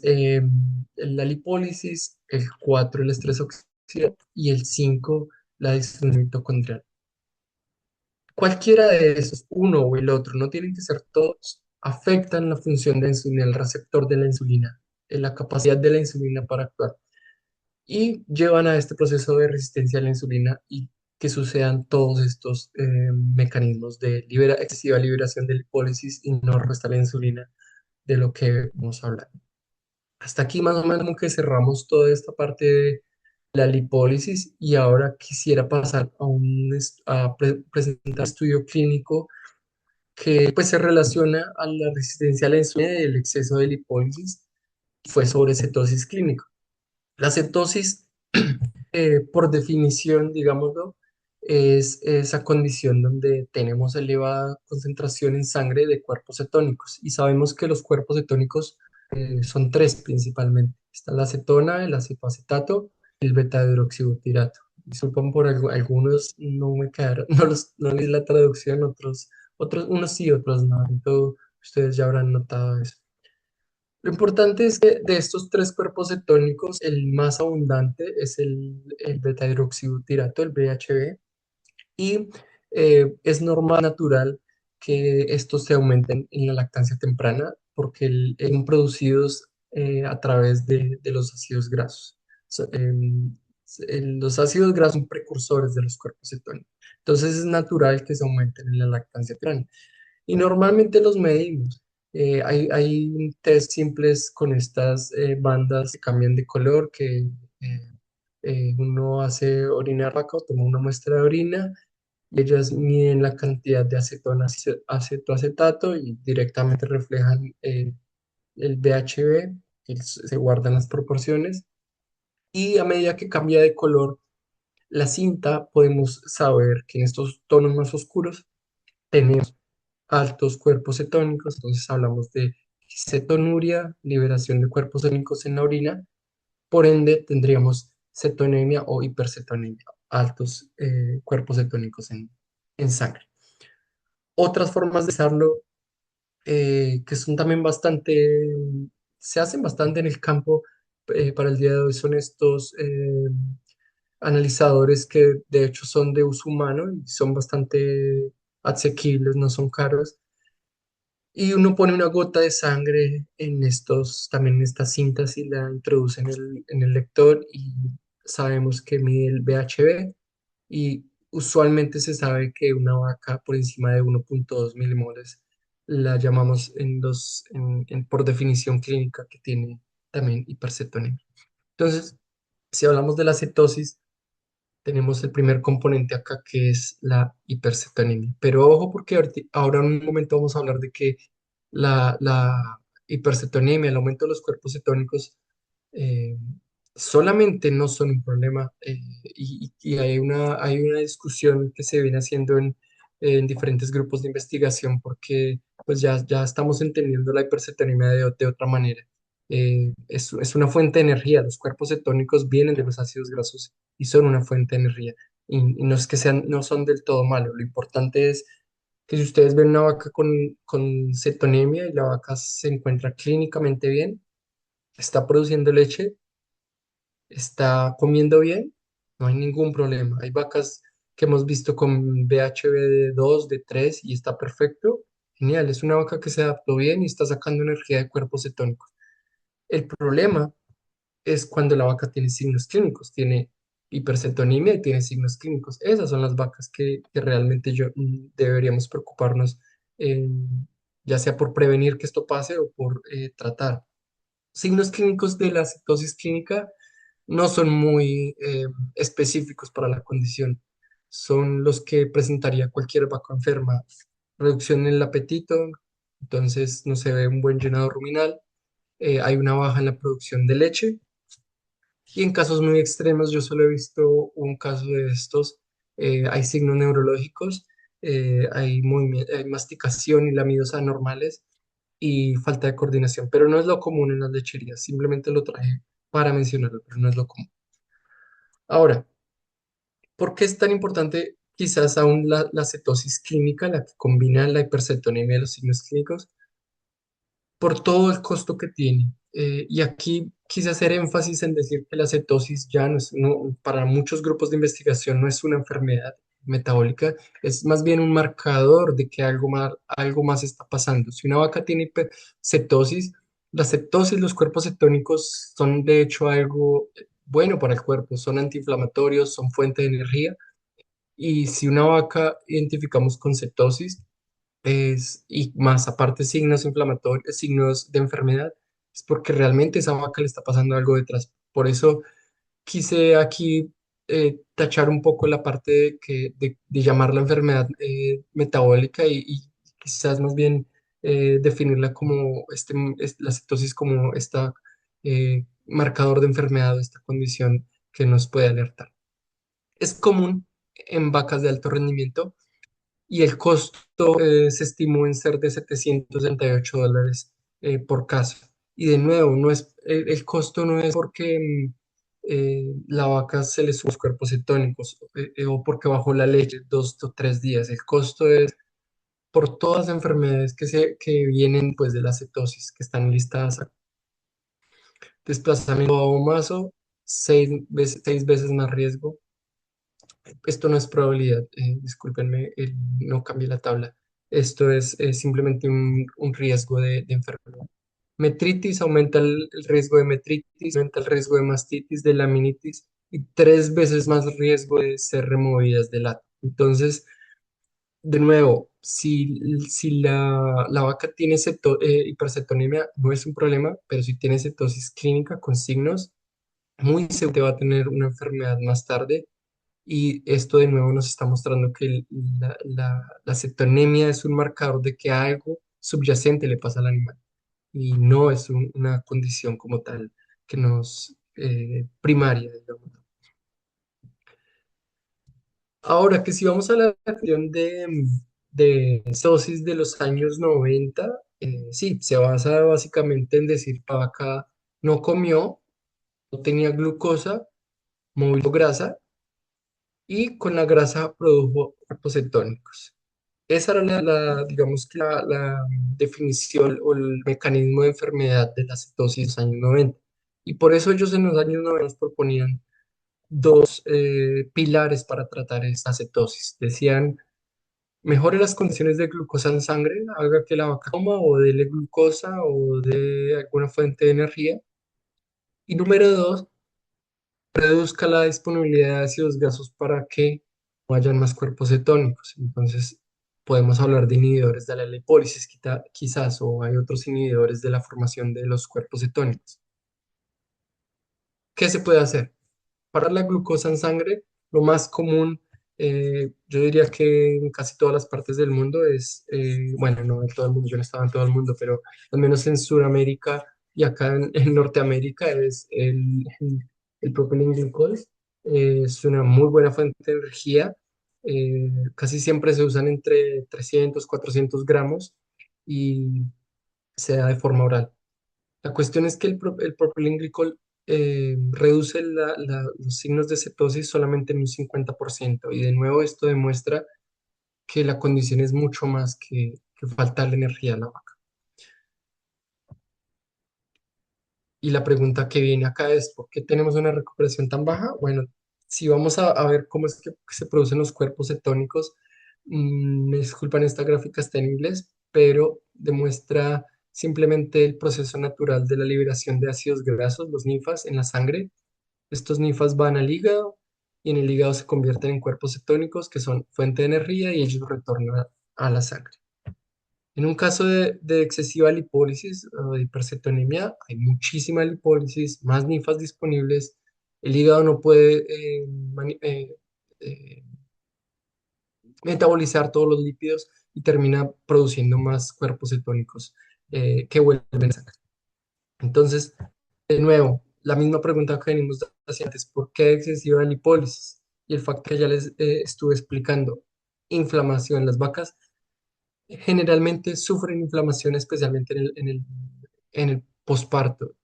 la lipólisis, el 4 el estrés oxidativo y el 5 la disfunción mitocondrial. Cualquiera de esos, uno o el otro, no tienen que ser todos, afectan la función de la insulina, el receptor de la insulina, en la capacidad de la insulina para actuar y llevan a este proceso de resistencia a la insulina y que sucedan todos estos mecanismos de excesiva liberación de lipólisis y no resta la insulina de lo que vamos a hablar. Hasta aquí más o menos como que cerramos toda esta parte de la lipólisis y ahora quisiera pasar a presentar un estudio clínico que pues se relaciona a la resistencia a la insulina y el exceso de lipólisis. Fue sobre cetosis clínico. La cetosis, por definición, digámoslo, es esa condición donde tenemos elevada concentración en sangre de cuerpos cetónicos y sabemos que los cuerpos cetónicos son tres principalmente. Está la acetona, el acetoacetato y el beta-hidroxibutirato. Disculpen por algunos, no me quedaron, no leí la traducción, unos sí, otros no. Entonces, ustedes ya habrán notado eso. Lo importante es que de estos tres cuerpos cetónicos, el más abundante es el beta-hidroxibutirato, el BHB, y es normal, natural, que estos se aumenten en la lactancia temprana porque son producidos a través de los ácidos grasos. Los ácidos grasos son precursores de los cuerpos cetónicos. Entonces es natural que se aumenten en la lactancia temprana. Y normalmente los medimos. Hay un test simples con estas bandas que cambian de color, que uno hace orina vaca o toma una muestra de orina y ellas miden la cantidad de acetoacetato y directamente reflejan el BHB, se guardan las proporciones y a medida que cambia de color la cinta podemos saber que en estos tonos más oscuros tenemos altos cuerpos cetónicos, entonces hablamos de cetonuria, liberación de cuerpos cetónicos en la orina, por ende tendríamos cetonemia o hipercetonemia, altos cuerpos cetónicos en sangre. Otras formas de usarlo que son también bastante, se hacen bastante en el campo para el día de hoy son estos analizadores que de hecho son de uso humano y son bastante asequibles, no son caros. Y uno pone una gota de sangre en también en estas cintas y la introduce en el lector y sabemos que mide el BHB y usualmente se sabe que una vaca por encima de 1,2 milimoles la llamamos por definición clínica que tiene también hipercetonemia. Entonces, si hablamos de la cetosis, tenemos el primer componente acá que es la hipercetonemia. Pero ojo porque ahora en un momento vamos a hablar de que la hipercetonemia, el aumento de los cuerpos cetónicos, eh, solamente no son un problema y hay una discusión que se viene haciendo en diferentes grupos de investigación porque pues ya estamos entendiendo la hipercetonemia de otra manera. Es una fuente de energía, los cuerpos cetónicos vienen de los ácidos grasos y son una fuente de energía. Y no es que sean, no son del todo malos. Lo importante es que si ustedes ven una vaca con cetonemia y la vaca se encuentra clínicamente bien, está produciendo leche, está comiendo bien, no hay ningún problema. Hay vacas que hemos visto con BHB de 2 de 3 y está perfecto. Genial, es una vaca que se adaptó bien y está sacando energía de cuerpos cetónicos. El problema es cuando la vaca tiene signos clínicos, tiene hipercetonemia y tiene signos clínicos. Esas son las vacas que realmente deberíamos preocuparnos, ya sea por prevenir que esto pase o por tratar. Signos clínicos de la cetosis clínica no son muy específicos para la condición. Son los que presentaría cualquier vaca enferma. Reducción en el apetito, entonces no se ve un buen llenado ruminal. Hay una baja en la producción de leche y en casos muy extremos, yo solo he visto un caso de estos, hay signos neurológicos, hay masticación y lamidos anormales y falta de coordinación, pero no es lo común en las lecherías, simplemente lo traje para mencionarlo, pero no es lo común. Ahora, ¿por qué es tan importante quizás aún la cetosis clínica, la que combina la hipercetonemia y los signos clínicos? Por todo el costo que tiene. Y aquí quise hacer énfasis en decir que la cetosis ya no es, para muchos grupos de investigación no es una enfermedad metabólica, es más bien un marcador de que algo más está pasando. Si una vaca tiene cetosis, la cetosis, los cuerpos cetónicos son de hecho algo bueno para el cuerpo, son antiinflamatorios, son fuente de energía. Y si una vaca identificamos con cetosis, y más aparte signos inflamatorios, signos de enfermedad, es porque realmente esa vaca le está pasando algo detrás. Por eso quise aquí tachar un poco la parte de llamar la enfermedad metabólica y quizás más bien definirla como la cetosis como esta marcador de enfermedad o esta condición que nos puede alertar. Es común en vacas de alto rendimiento y el costo se estimó en ser de $768 por caso. Y de nuevo, el costo no es porque la vaca se le suben los cuerpos cetónicos o porque bajó la leche 2 o 3 días. El costo es por todas las enfermedades que vienen pues, de la cetosis, que están listadas acá. Desplazamiento a maso, 6 veces más riesgo. Esto no es probabilidad, discúlpenme, no cambié la tabla. Esto es simplemente un riesgo de enfermedad. Metritis aumenta el riesgo de metritis, aumenta el riesgo de mastitis, de laminitis. y 3 veces más riesgo de ser removidas del hato. Entonces, de nuevo, si la vaca tiene hipercetonemia, no es un problema, pero si tiene cetosis clínica con signos, muy seguro va a tener una enfermedad más tarde. Y esto de nuevo nos está mostrando que la cetonemia es un marcador de que algo subyacente le pasa al animal y no es una condición como tal que nos primaria, digamos. Ahora que si vamos a la cuestión de dosis de los años 90, sí, se basa básicamente en decir la vaca no comió, no tenía glucosa, movió grasa y con la grasa produjo cuerpos cetónicos. Esa era digamos que la definición o el mecanismo de enfermedad de la cetosis en los años 90. Y por eso ellos en los años 90 proponían dos pilares para tratar esta cetosis. Decían, mejore las condiciones de glucosa en sangre, haga que la vaca coma o dele glucosa o de alguna fuente de energía. Y número dos, reduzca la disponibilidad de ácidos grasos para que no hayan más cuerpos cetónicos. Entonces, podemos hablar de inhibidores de la lipólisis, quizás, o hay otros inhibidores de la formación de los cuerpos cetónicos. ¿Qué se puede hacer? Para la glucosa en sangre, lo más común, yo diría que en casi todas las partes del mundo es, bueno, no en todo el mundo, yo no estaba en todo el mundo, pero al menos en Sudamérica y acá en Norteamérica es el propilenglicol. Es una muy buena fuente de energía. Casi siempre se usan entre 300 400 gramos y se da de forma oral. La cuestión es que el propilenglicol reduce los signos de cetosis solamente en un 50%. Y de nuevo esto demuestra que la condición es mucho más que faltarle energía a la vaca. Y la pregunta que viene acá es, ¿por qué tenemos una recuperación tan baja? Bueno, si vamos a ver cómo es que se producen los cuerpos cetónicos, me disculpan, esta gráfica está en inglés, pero demuestra simplemente el proceso natural de la liberación de ácidos grasos, los ninfas, en la sangre. Estos ninfas van al hígado y en el hígado se convierten en cuerpos cetónicos que son fuente de energía y ellos retornan a la sangre. En un caso de excesiva lipólisis o de hipercetonemia, hay muchísima lipólisis, más ninfas disponibles, el hígado no puede eh, metabolizar todos los lípidos y termina produciendo más cuerpos cetónicos que vuelven a sangre. Entonces, de nuevo, la misma pregunta que venimos haciendo antes, ¿por qué excesiva lipólisis? Y el factor que ya les estuve explicando, inflamación. Las vacas generalmente sufren inflamación, especialmente en el posparto.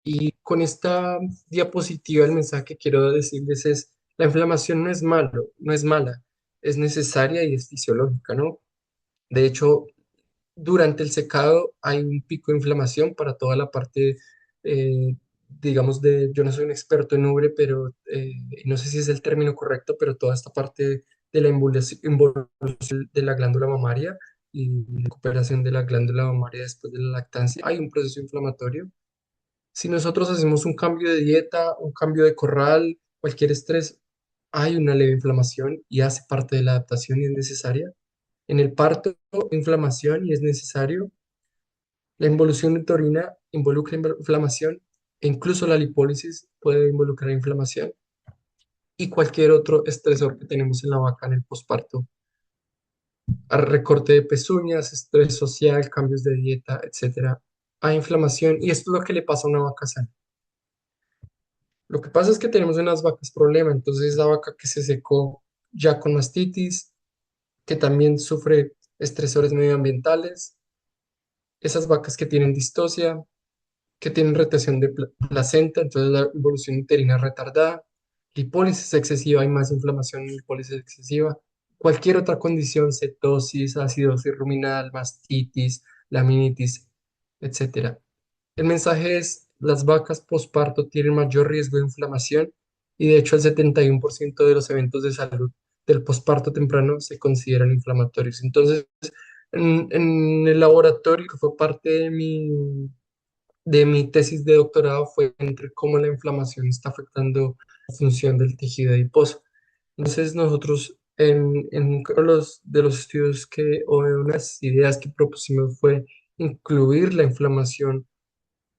Y con esta diapositiva, el mensaje que quiero decirles es, la inflamación no es malo, no es mala, es necesaria y es fisiológica, ¿no? De hecho, durante el secado hay un pico de inflamación para toda la parte, digamos, yo no soy un experto en ubre, pero no sé si es el término correcto, pero toda esta parte de la involución de la glándula mamaria y recuperación de la glándula mamaria después de la lactancia, hay un proceso inflamatorio. Si nosotros hacemos un cambio de dieta, un cambio de corral, cualquier estrés, hay una leve inflamación y hace parte de la adaptación y es necesaria. En el parto, inflamación y es necesario. La involución uterina involucra inflamación e incluso la lipólisis puede involucrar inflamación y cualquier otro estresor que tenemos en la vaca en el posparto, recorte de pezuñas, estrés social, cambios de dieta, etcétera. Hay inflamación y esto es lo que le pasa a una vaca sana. Lo que pasa es que tenemos unas vacas problema, entonces la vaca que se secó ya con mastitis, que también sufre estresores medioambientales, esas vacas que tienen distocia, que tienen retención de placenta, entonces la evolución uterina retardada, lipólisis excesiva, hay más inflamación en lipólisis excesiva, cualquier otra condición, cetosis, acidosis ruminal, mastitis, laminitis, etcétera. El mensaje es, las vacas posparto tienen mayor riesgo de inflamación y de hecho el 71% de los eventos de salud del posparto temprano se consideran inflamatorios. Entonces, en el laboratorio, que fue parte de mi tesis de doctorado, fue entre cómo la inflamación está afectando función del tejido adiposo. Entonces nosotros en uno de los estudios o de unas ideas que propusimos fue incluir la inflamación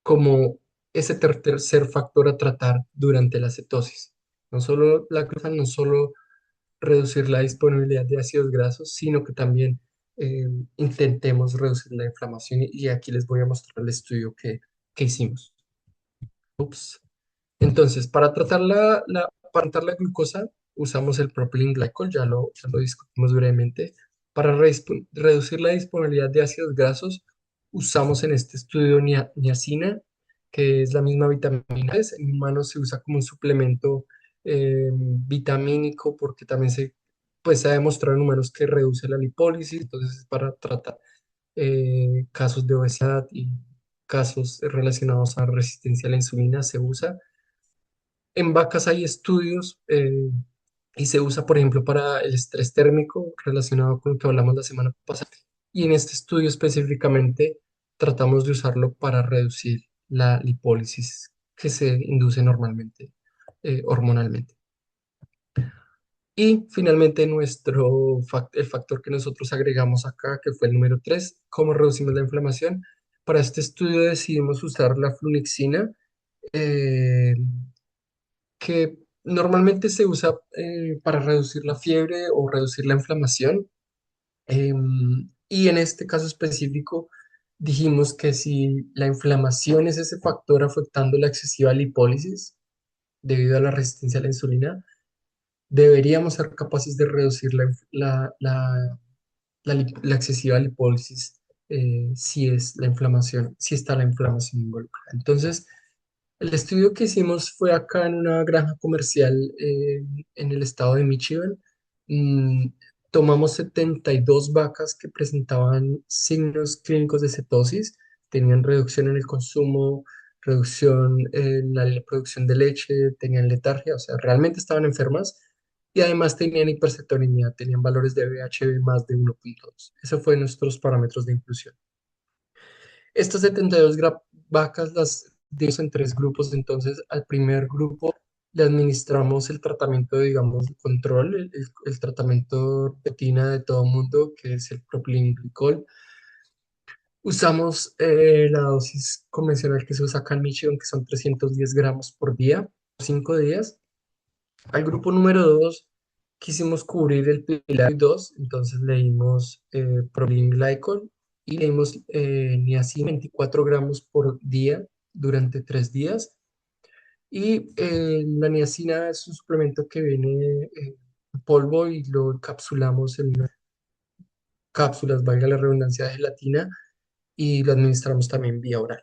como ese tercer factor a tratar durante la cetosis. No solo la glucosa, no solo reducir la disponibilidad de ácidos grasos, sino que también eh, intentemos reducir la inflamación y aquí les voy a mostrar el estudio que hicimos. Ups. Entonces, para tratar la glucosa, usamos el propylene glycol, ya lo discutimos brevemente. Para reducir la disponibilidad de ácidos grasos, usamos en este estudio niacina, que es la misma vitamina. En humanos se usa como un suplemento vitamínico porque también se ha demostrado en humanos que reduce la lipólisis, entonces es para tratar casos de obesidad y casos relacionados a resistencia a la insulina se usa. En vacas hay estudios y se usa, por ejemplo, para el estrés térmico relacionado con lo que hablamos la semana pasada. Y en este estudio específicamente tratamos de usarlo para reducir la lipólisis que se induce normalmente hormonalmente. Y finalmente el factor que nosotros agregamos acá, que fue el número 3, cómo reducimos la inflamación. Para este estudio decidimos usar la flunixina, eh, que normalmente se usa para reducir la fiebre o reducir la inflamación. Y en este caso específico dijimos que si la inflamación es ese factor afectando la excesiva lipólisis debido a la resistencia a la insulina, deberíamos ser capaces de reducir la excesiva lipólisis si es la inflamación, si está la inflamación involucrada. Entonces, el estudio que hicimos fue acá en una granja comercial en el estado de Michigan. Mm, Tomamos 72 vacas que presentaban signos clínicos de cetosis, tenían reducción en el consumo, reducción en la producción de leche, tenían letargia, o sea, realmente estaban enfermas y además tenían hipercetonemia, tenían valores de BHB más de 1.2. Esos fueron nuestros parámetros de inclusión. Estas 72 vacas las dimos en tres grupos, entonces al primer grupo le administramos el tratamiento, digamos, de control, el tratamiento rutina de todo mundo, que es el propilenglicol. Usamos la dosis convencional que se usa acá en Michigan, que son 310 gramos por día, 5 días. Al grupo número 2 quisimos cubrir el pilar 2, entonces le dimos Proline Glycol y le dimos niacin 24 gramos por día durante 3 días. Y la niacina es un suplemento que viene en polvo y lo encapsulamos en unas cápsulas, valga la redundancia, de gelatina y lo administramos también vía oral.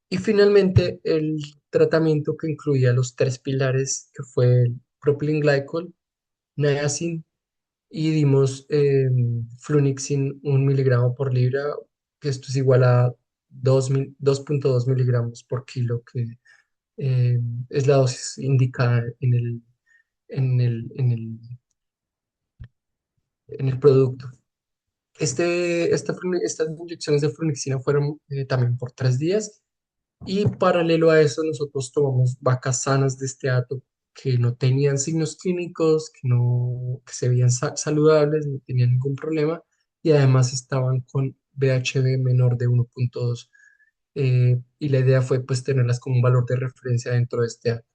Y finalmente el tratamiento que incluía los tres pilares, que fue el Propylene Glycol, niacin y dimos flunixin 1 miligramo por libra, que esto es igual a 2.2 miligramos por kilo, que eh, es la dosis indicada en el producto. Estas inyecciones de flunixina fueron también por 3 días y paralelo a eso nosotros tomamos vacas sanas de este hato que no tenían signos clínicos, que se veían saludables, no tenían ningún problema y además estaban con BHB menor de 1.2 y la idea fue pues tenerlas como un valor de referencia dentro de este hato.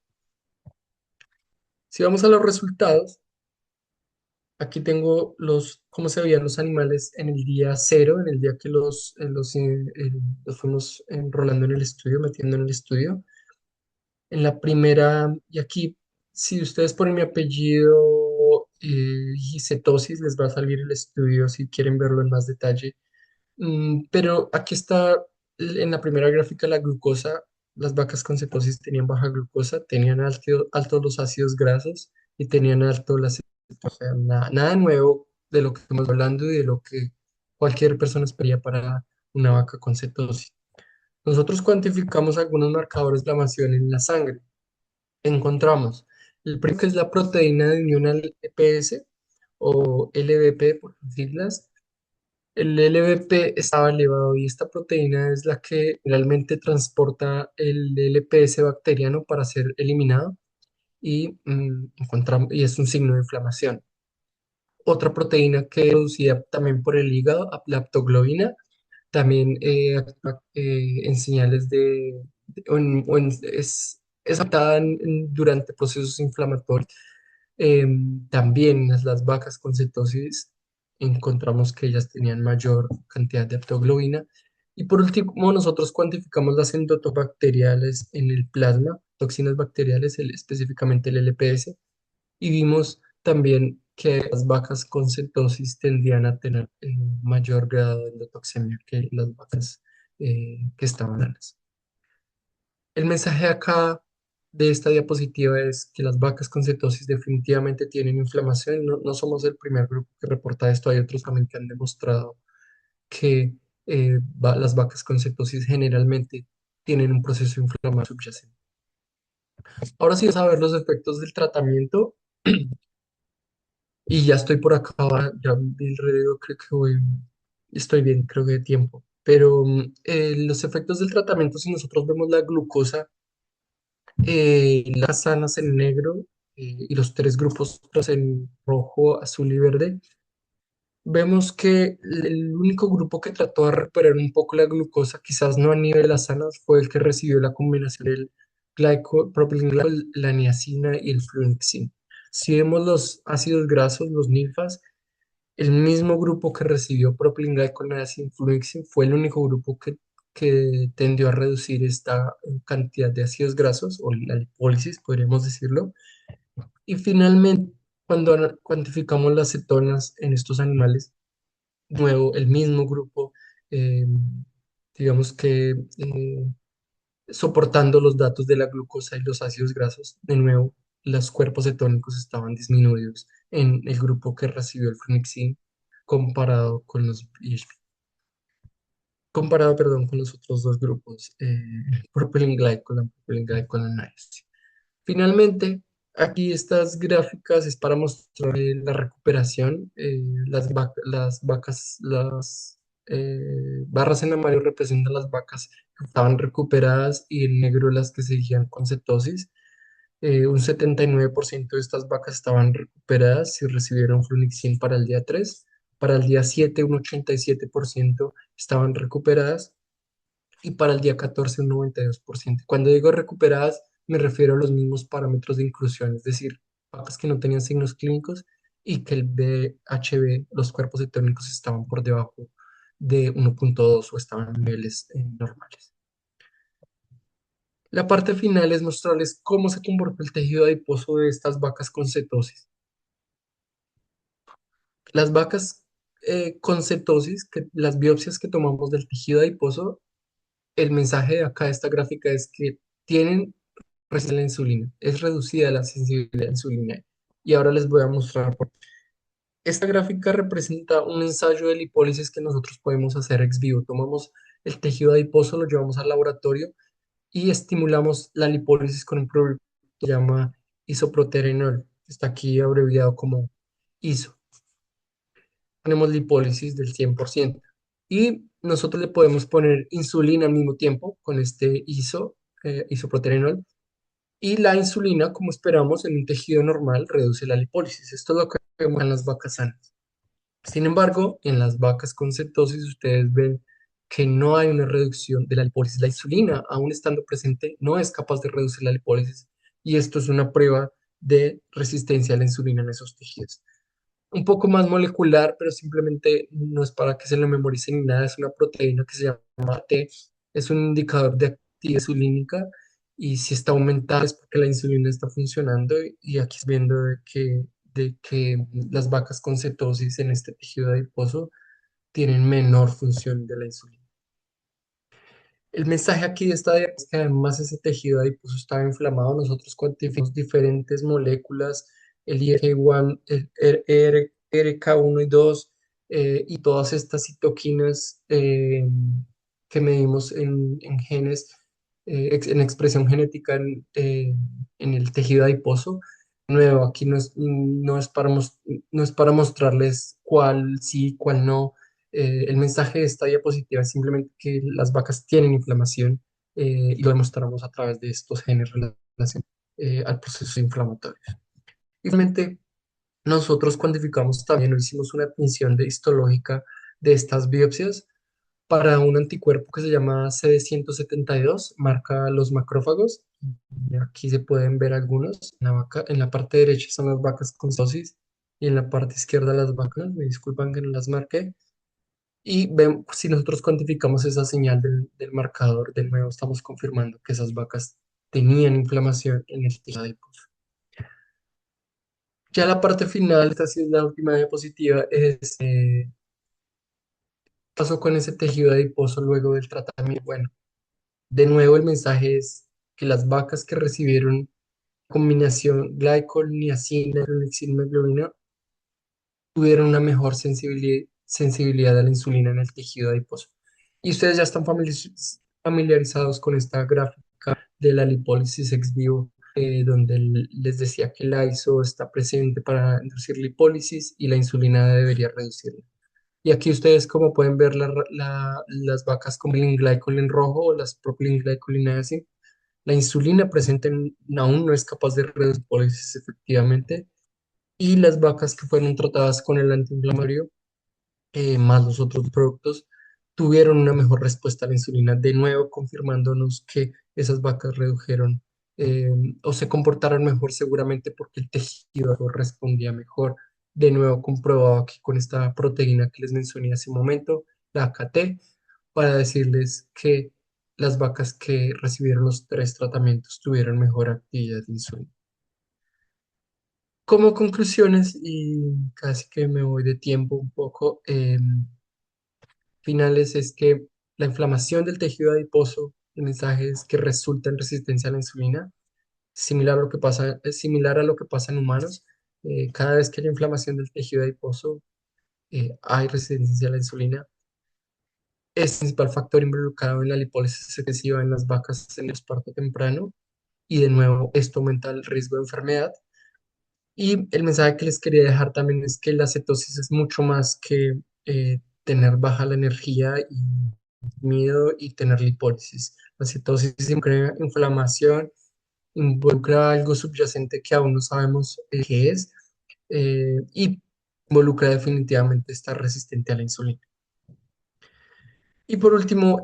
Si vamos a los resultados, aquí tengo cómo se veían los animales en el día cero, en el día que los fuimos enrolando en el estudio, metiendo en el estudio. En la primera, y aquí, si ustedes ponen mi apellido y cetosis, les va a salir el estudio si quieren verlo en más detalle. Pero aquí está en la primera gráfica la glucosa. Las vacas con cetosis tenían baja glucosa, tenían altos los ácidos grasos y tenían alto la cetosis. O sea, nada nuevo de lo que estamos hablando y de lo que cualquier persona esperaría para una vaca con cetosis. Nosotros cuantificamos algunos marcadores de inflamación en la sangre. Encontramos el primero que es la proteína de unión al EPS o LVP por sus siglas. El LVP estaba elevado y esta proteína es la que realmente transporta el LPS bacteriano para ser eliminado y, y es un signo de inflamación. Otra proteína que es producida también por el hígado, la aptoglobina, también actúa en señales es captada durante procesos inflamatorios. También las vacas con cetosis encontramos que ellas tenían mayor cantidad de aptoglobina. Y por último, nosotros cuantificamos las endotobacteriales en el plasma, toxinas bacteriales, específicamente el LPS, y vimos también que las vacas con cetosis tendían a tener mayor grado de endotoxemia que las vacas que estaban sanas. El mensaje acá de esta diapositiva es que las vacas con cetosis definitivamente tienen inflamación. No, no somos el primer grupo que reporta esto. Hay otros también que han demostrado que las vacas con cetosis generalmente tienen un proceso inflamatorio subyacente. Ahora sí, vamos a ver los efectos del tratamiento. Y ya estoy por acabar, ya vi el reloj, creo que estoy bien, creo que de tiempo. Pero los efectos del tratamiento, si nosotros vemos la glucosa, las sanas en negro y los tres grupos otros en rojo, azul y verde, vemos que el único grupo que trató de recuperar un poco la glucosa, quizás no a nivel de las sanas, fue el que recibió la combinación del propilenglicol, la niacina y el flunixin. Si vemos los ácidos grasos, los NILFAs, el mismo grupo que recibió propilenglicol, niacin, flunixin fue el único grupo que tendió a reducir esta cantidad de ácidos grasos, o la lipólisis, podríamos decirlo. Y finalmente, cuando cuantificamos las cetonas en estos animales, nuevo, el mismo grupo, eh, digamos que soportando los datos de la glucosa y los ácidos grasos, de nuevo, los cuerpos cetónicos estaban disminuidos en el grupo que recibió el flunixin comparado con los PHP, comparado, perdón, con los otros dos grupos, propylene glycol y propylene glycol niacin. Finalmente, aquí estas gráficas es para mostrar la recuperación. Las vacas, las barras en amarillo representan las vacas que estaban recuperadas y en negro las que seguían con cetosis. Un 79% de estas vacas estaban recuperadas y recibieron flunixin para el día 3. Para el día 7, un 87% estaban recuperadas y para el día 14 un 92%. Cuando digo recuperadas, me refiero a los mismos parámetros de inclusión, es decir, vacas que no tenían signos clínicos y que el BHB, los cuerpos cetónicos, estaban por debajo de 1,2 o estaban en niveles normales. La parte final es mostrarles cómo se comporta el tejido adiposo de estas vacas con cetosis. Las vacas con cetosis, las biopsias que tomamos del tejido adiposo, el mensaje de acá de esta gráfica es que tienen resistencia a la insulina, es reducida la sensibilidad a la insulina. Y ahora les voy a mostrar. Esta gráfica representa un ensayo de lipólisis que nosotros podemos hacer ex vivo. Tomamos el tejido adiposo, lo llevamos al laboratorio y estimulamos la lipólisis con un producto que se llama isoproterenol. Está aquí abreviado como ISO. Tenemos lipólisis del 100%. Y nosotros le podemos poner insulina al mismo tiempo con este isoproterenol. Y la insulina, como esperamos, en un tejido normal reduce la lipólisis. Esto es lo que vemos en las vacas sanas. Sin embargo, en las vacas con cetosis ustedes ven que no hay una reducción de la lipólisis. La insulina, aún estando presente, no es capaz de reducir la lipólisis. Y esto es una prueba de resistencia a la insulina en esos tejidos. Un poco más molecular, pero simplemente no es para que se lo memoricen ni nada. Es una proteína que se llama T. Es un indicador de actividad insulínica y si está aumentada es porque la insulina está funcionando y aquí estoy viendo de que las vacas con cetosis en este tejido adiposo tienen menor función de la insulina. El mensaje aquí de esta diapositiva es que además ese tejido adiposo estaba inflamado. Nosotros cuantificamos diferentes moléculas, el IRK1, el RK1 y 2, y todas estas citoquinas que medimos en genes, en expresión genética en el tejido adiposo. De nuevo, aquí no es para mostrarles cuál sí, cuál no. El mensaje de esta diapositiva es simplemente que las vacas tienen inflamación y lo demostramos a través de estos genes relacionados. al proceso inflamatorio. Igualmente, nosotros cuantificamos también o hicimos una admisión de histológica de estas biopsias para un anticuerpo que se llama CD172, marca los macrófagos. Y aquí se pueden ver algunos. En la parte derecha son las vacas con cirrosis y en la parte izquierda las vacas. Me disculpan que no las marqué. Y si nosotros cuantificamos esa señal del marcador, de nuevo estamos confirmando que esas vacas tenían inflamación en el tejido adiposo. Ya la parte final, esta sí es la última diapositiva, es pasó con ese tejido adiposo luego del tratamiento. Bueno, de nuevo el mensaje es que las vacas que recibieron combinación glycol, niacina, hemoglobina tuvieron una mejor sensibilidad a la insulina en el tejido adiposo. Y ustedes ya están familiarizados con esta gráfica de la lipólisis ex vivo, donde les decía que la ISO está presente para inducir lipólisis y la insulina debería reducirla. Y aquí ustedes como pueden ver las vacas con propylene glycol en rojo o las propylene glycol en niacin, la insulina presente aún no es capaz de reducir lipólisis efectivamente, y las vacas que fueron tratadas con el antiinflamatorio más los otros productos, tuvieron una mejor respuesta a la insulina, de nuevo confirmándonos que esas vacas redujeron eh, o se comportaron mejor seguramente porque el tejido respondía mejor. De nuevo comprobado aquí con esta proteína que les mencioné hace un momento, la AKT, para decirles que las vacas que recibieron los tres tratamientos tuvieron mejor actividad de insulina. Como conclusiones, y casi que me voy de tiempo un poco, finales es que la inflamación del tejido adiposo, el mensaje es que resulta en resistencia a la insulina, similar a lo que pasa, es similar a lo que pasa en humanos. Cada vez que hay inflamación del tejido adiposo, hay resistencia a la insulina. Es el principal factor involucrado en la lipólisis excesiva en las vacas en el parto temprano y de nuevo esto aumenta el riesgo de enfermedad. Y el mensaje que les quería dejar también es que la cetosis es mucho más que tener baja la energía y miedo y tener lipólisis. La cetosis involucra inflamación, involucra algo subyacente que aún no sabemos qué es, y involucra definitivamente estar resistente a la insulina. Y por último,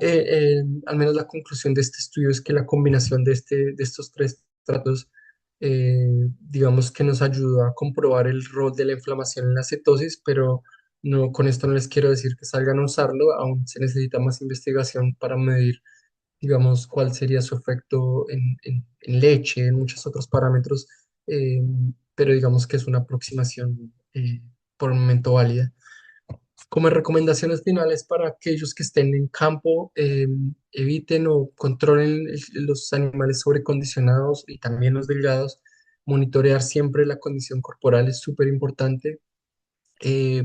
al menos la conclusión de este estudio es que la combinación de estos tres tratos, digamos que nos ayudó a comprobar el rol de la inflamación en la cetosis, pero no, con esto no les quiero decir que salgan a usarlo, aún se necesita más investigación para medir, digamos, cuál sería su efecto en leche, en muchos otros parámetros, eh, pero digamos que es una aproximación por el momento válida. Como recomendaciones finales para aquellos que estén en campo, eviten o controlen los animales sobrecondicionados y también los delgados. Monitorear siempre la condición corporal es súper importante. Eh,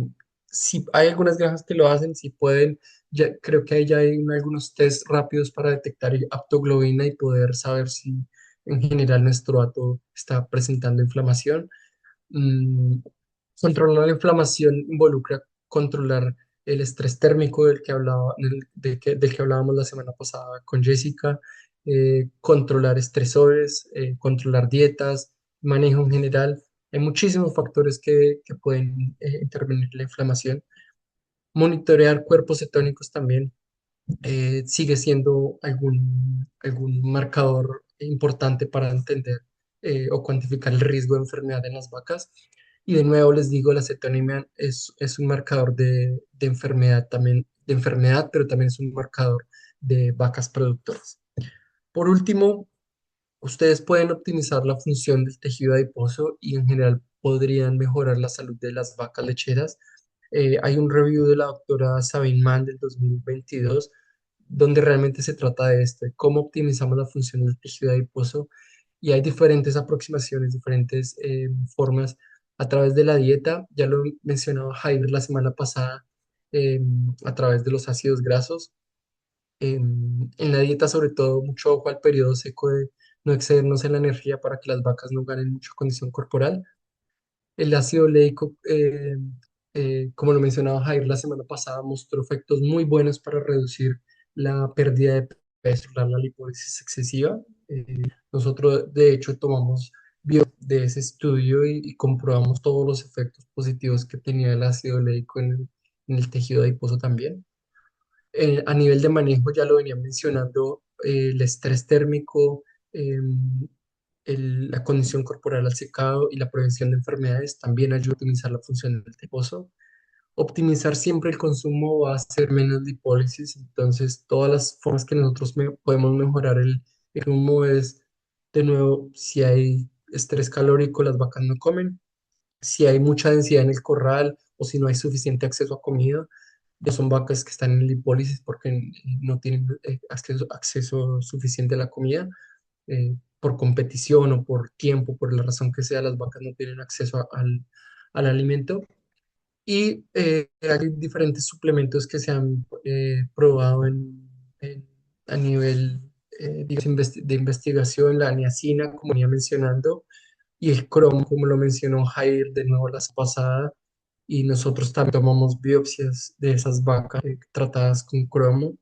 si hay algunas granjas que lo hacen, si pueden, ya, creo que ahí ya hay algunos test rápidos para detectar aptoglobina y poder saber si en general nuestro hato está presentando inflamación. Mm, Controlar la inflamación involucra controlar el estrés térmico del que hablaba, del que hablábamos la semana pasada con Jessica, controlar estresores, controlar dietas, manejo en general. Hay muchísimos factores que pueden intervenir en la inflamación. Monitorear cuerpos cetónicos también sigue siendo algún marcador importante para entender o cuantificar el riesgo de enfermedad en las vacas. Y de nuevo les digo, la cetonemia es un marcador de enfermedad también, de enfermedad, pero también es un marcador de vacas productoras. Por último, ustedes pueden optimizar la función del tejido adiposo y en general podrían mejorar la salud de las vacas lecheras. Hay un review de la doctora Sabine Mann del 2022 donde realmente se trata de esto, de cómo optimizamos la función del tejido adiposo, y hay diferentes aproximaciones, diferentes formas a través de la dieta. Ya lo mencionaba Jair la semana pasada, eh, a través de los ácidos grasos. En la dieta, sobre todo, mucho ojo al periodo seco de no excedernos en la energía para que las vacas no ganen mucha condición corporal. El ácido oleico, como lo mencionaba Jair la semana pasada, mostró efectos muy buenos para reducir la pérdida de peso, la lipólisis excesiva. Nosotros, de hecho, tomamos de ese estudio y comprobamos todos los efectos positivos que tenía el ácido oleico en el tejido adiposo también. A nivel de manejo, ya lo venía mencionando, el estrés térmico, em, la condición corporal al secado y la prevención de enfermedades también ayuda a optimizar la función del adiposo. Optimizar siempre el consumo va a hacer menos lipólisis, entonces todas las formas que nosotros podemos mejorar el humo es, de nuevo, si hay estrés calórico, las vacas no comen, si hay mucha densidad en el corral o si no hay suficiente acceso a comida, ya son vacas que están en lipólisis porque no tienen acceso suficiente a la comida, por competición o por tiempo, por la razón que sea, las vacas no tienen acceso al alimento. Y hay diferentes suplementos que se han probado en- a nivel digamos, de investigación, la niacina, como venía mencionando, y el cromo, como lo mencionó Jair de nuevo la semana pasada, y nosotros también tomamos biopsias de esas vacas tratadas con cromo.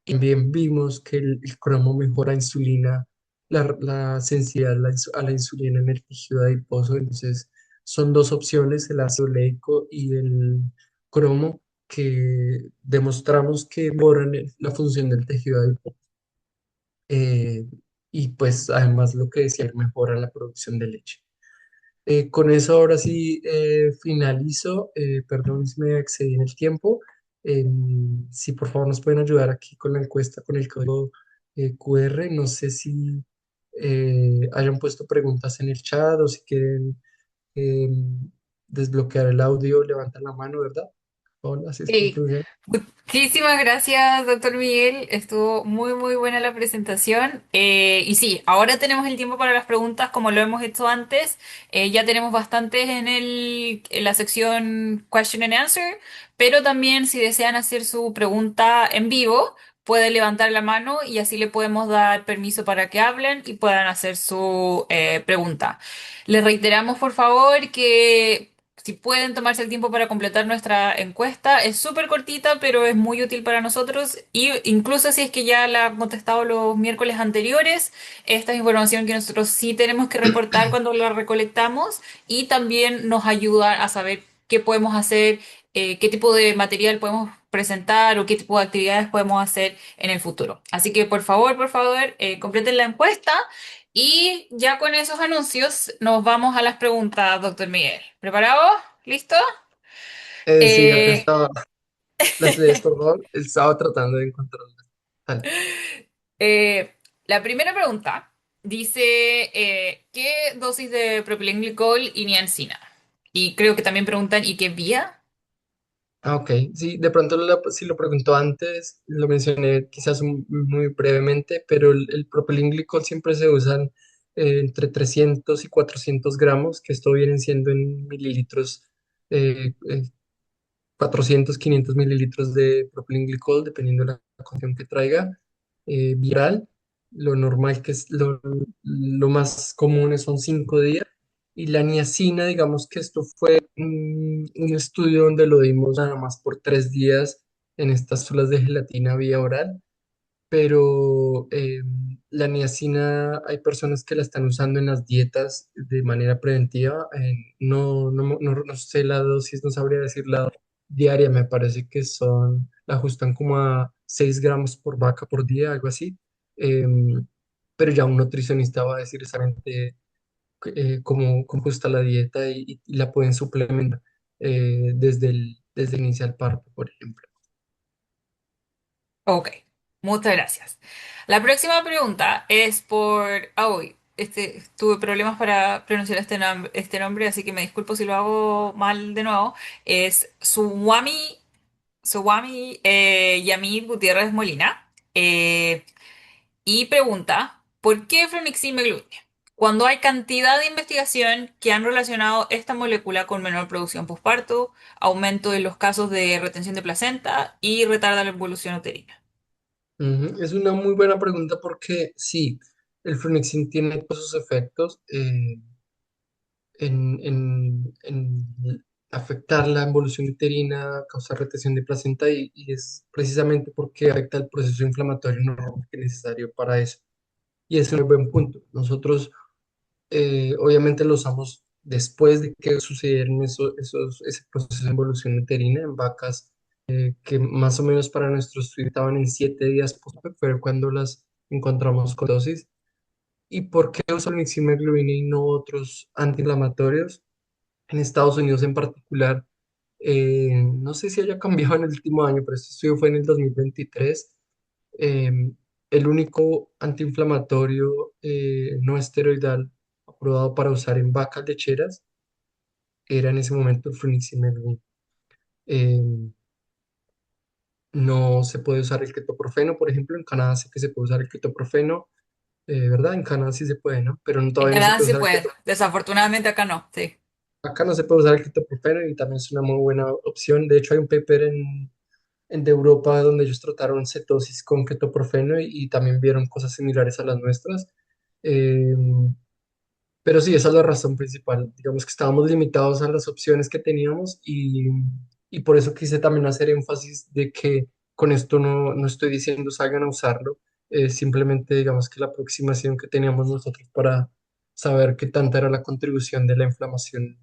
También vimos que el cromo mejora insulina, la sensibilidad a la insulina en el tejido adiposo. Entonces, son dos opciones, el ácido oleico y el cromo, que demostramos que mejoran la función del tejido adiposo. Eh, y pues además lo que decía, mejora la producción de leche. Con eso ahora sí finalizo. Perdón si me excedí en el tiempo. Si por favor nos pueden ayudar aquí con la encuesta con el código QR. No sé si hayan puesto preguntas en el chat o si quieren eh, desbloquear el audio, levantan la mano, ¿verdad? Hola, si Sí. escucho bien. Muchísimas gracias, doctor Miguel. Estuvo muy, muy buena la presentación. Y sí, ahora tenemos el tiempo para las preguntas como lo hemos hecho antes. Ya tenemos bastantes en la sección Question and Answer, pero también si desean hacer su pregunta en vivo, pueden levantar la mano y así le podemos dar permiso para que hablen y puedan hacer su pregunta. Les reiteramos, por favor, que si pueden tomarse el tiempo para completar nuestra encuesta, es súper cortita, pero es muy útil para nosotros. Y incluso si es que ya la han contestado los miércoles anteriores, esta es información que nosotros sí tenemos que reportar cuando la recolectamos y también nos ayuda a saber qué podemos hacer, qué tipo de material podemos presentar o qué tipo de actividades podemos hacer en el futuro. Así que por favor, completen la encuesta. Y ya con esos anuncios nos vamos a las preguntas, doctor Miguel. ¿Preparado? ¿Listo? Sí, acá Eh, estaba. Las lees, por favor. Estaba tratando de encontrarlas. Dale. eh, la primera pregunta dice, ¿qué dosis de propilenglicol y niacina? Y creo que también preguntan, ¿y qué vía? Ah, ok, sí, de pronto si lo preguntó antes, lo mencioné quizás muy brevemente, pero el propilenglicol siempre se usan entre 300 y 400 gramos, que esto vienen siendo en mililitros, eh, eh, 400, 500 mililitros de propilenglicol, dependiendo de la concentración que traiga, viral. Lo normal que es, lo más común son 5 días. Y la niacina, digamos que esto fue un estudio donde lo dimos nada más por 3 días en estas sulas de gelatina vía oral, pero la niacina hay personas que la están usando en las dietas de manera preventiva. No sé la dosis, no sabría decir la diaria, me parece que la ajustan como a 6 gramos por vaca por día, algo así. Pero ya un nutricionista va a decir exactamente cómo ajusta la dieta y la pueden suplementar desde el inicial parto, por ejemplo. Ok, muchas gracias. La próxima pregunta es por... Ah, uy, tuve problemas para pronunciar este nombre, así que me disculpo si lo hago mal de nuevo. Es Suwami Yamid Gutiérrez Molina. Y pregunta, ¿por qué Flunixin gluten? Cuando hay cantidad de investigación que han relacionado esta molécula con menor producción postparto, aumento en los casos de retención de placenta y retarda la evolución uterina. Ujú, es una muy buena pregunta porque sí, el Flunixin tiene todos sus efectos en afectar la involución uterina, causar retención de placenta y es precisamente porque afecta el proceso inflamatorio normal que es necesario para eso. y es un buen punto. Nosotros obviamente lo usamos después de que sucedieron ese proceso de evolución uterina en vacas que más o menos para nuestro estudio estaban en 7 días post, fue cuando las encontramos con dosis. ¿Y por qué usan miximeglovina y no otros antiinflamatorios? En Estados Unidos en particular, no sé si haya cambiado en el último año, pero este estudio fue en el 2023. eh, el único antiinflamatorio no esteroidal aprobado para usar en vacas lecheras era en ese momento el fluniximab. Eh, no se puede usar el ketoprofeno, por ejemplo, en Canadá sé que se puede usar el ketoprofeno, ¿verdad? En Canadá sí se puede, ¿no? Pero En todavía no se Canadá puede sí usar el puede, ketoprofeno. desafortunadamente acá no, sí. Acá no se puede usar el ketoprofeno y también es una muy buena opción. De hecho, hay un paper de Europa donde ellos trataron cetosis con ketoprofeno y también vieron cosas similares a las nuestras. Eh, pero sí, esa es la razón principal. Digamos que estábamos limitados a las opciones que teníamos y por eso quise también hacer énfasis de que con esto no estoy diciendo salgan a usarlo, simplemente digamos que la aproximación que teníamos nosotros para saber qué tanta era la contribución de la inflamación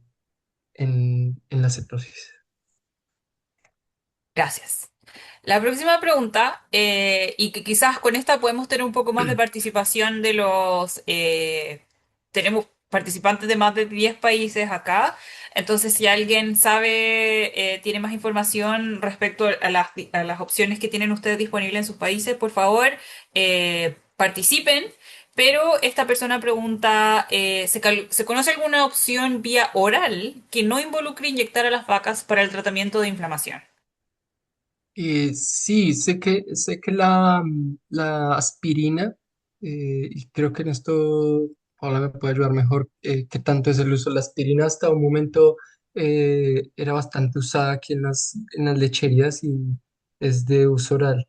en la cetosis. Gracias. La próxima pregunta, y que quizás con esta podemos tener un poco más de participación de los... tenemos participantes de más de 10 países acá, entonces si alguien sabe, tiene más información respecto a las opciones que tienen ustedes disponibles en sus países, por favor, participen. Pero esta persona pregunta, ¿se conoce alguna opción vía oral que no involucre inyectar a las vacas para el tratamiento de inflamación? Sí, sé que la aspirina, y creo que en esto Paula me puede ayudar mejor, qué tanto es el uso de la aspirina. Hasta un momento era bastante usada aquí en las lecherías y es de uso oral.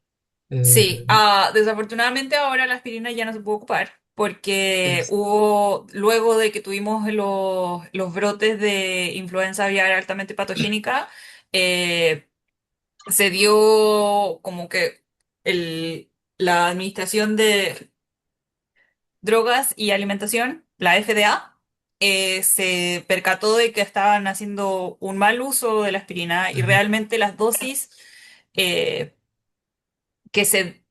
Eh, Sí, desafortunadamente ahora la aspirina ya no se puede ocupar porque es hubo, luego de que tuvimos los brotes de influenza aviar altamente patogénica, eh, se dio como que la Administración de Drogas y Alimentación, la FDA, se percató de que estaban haciendo un mal uso de la aspirina y Ujú. realmente eh,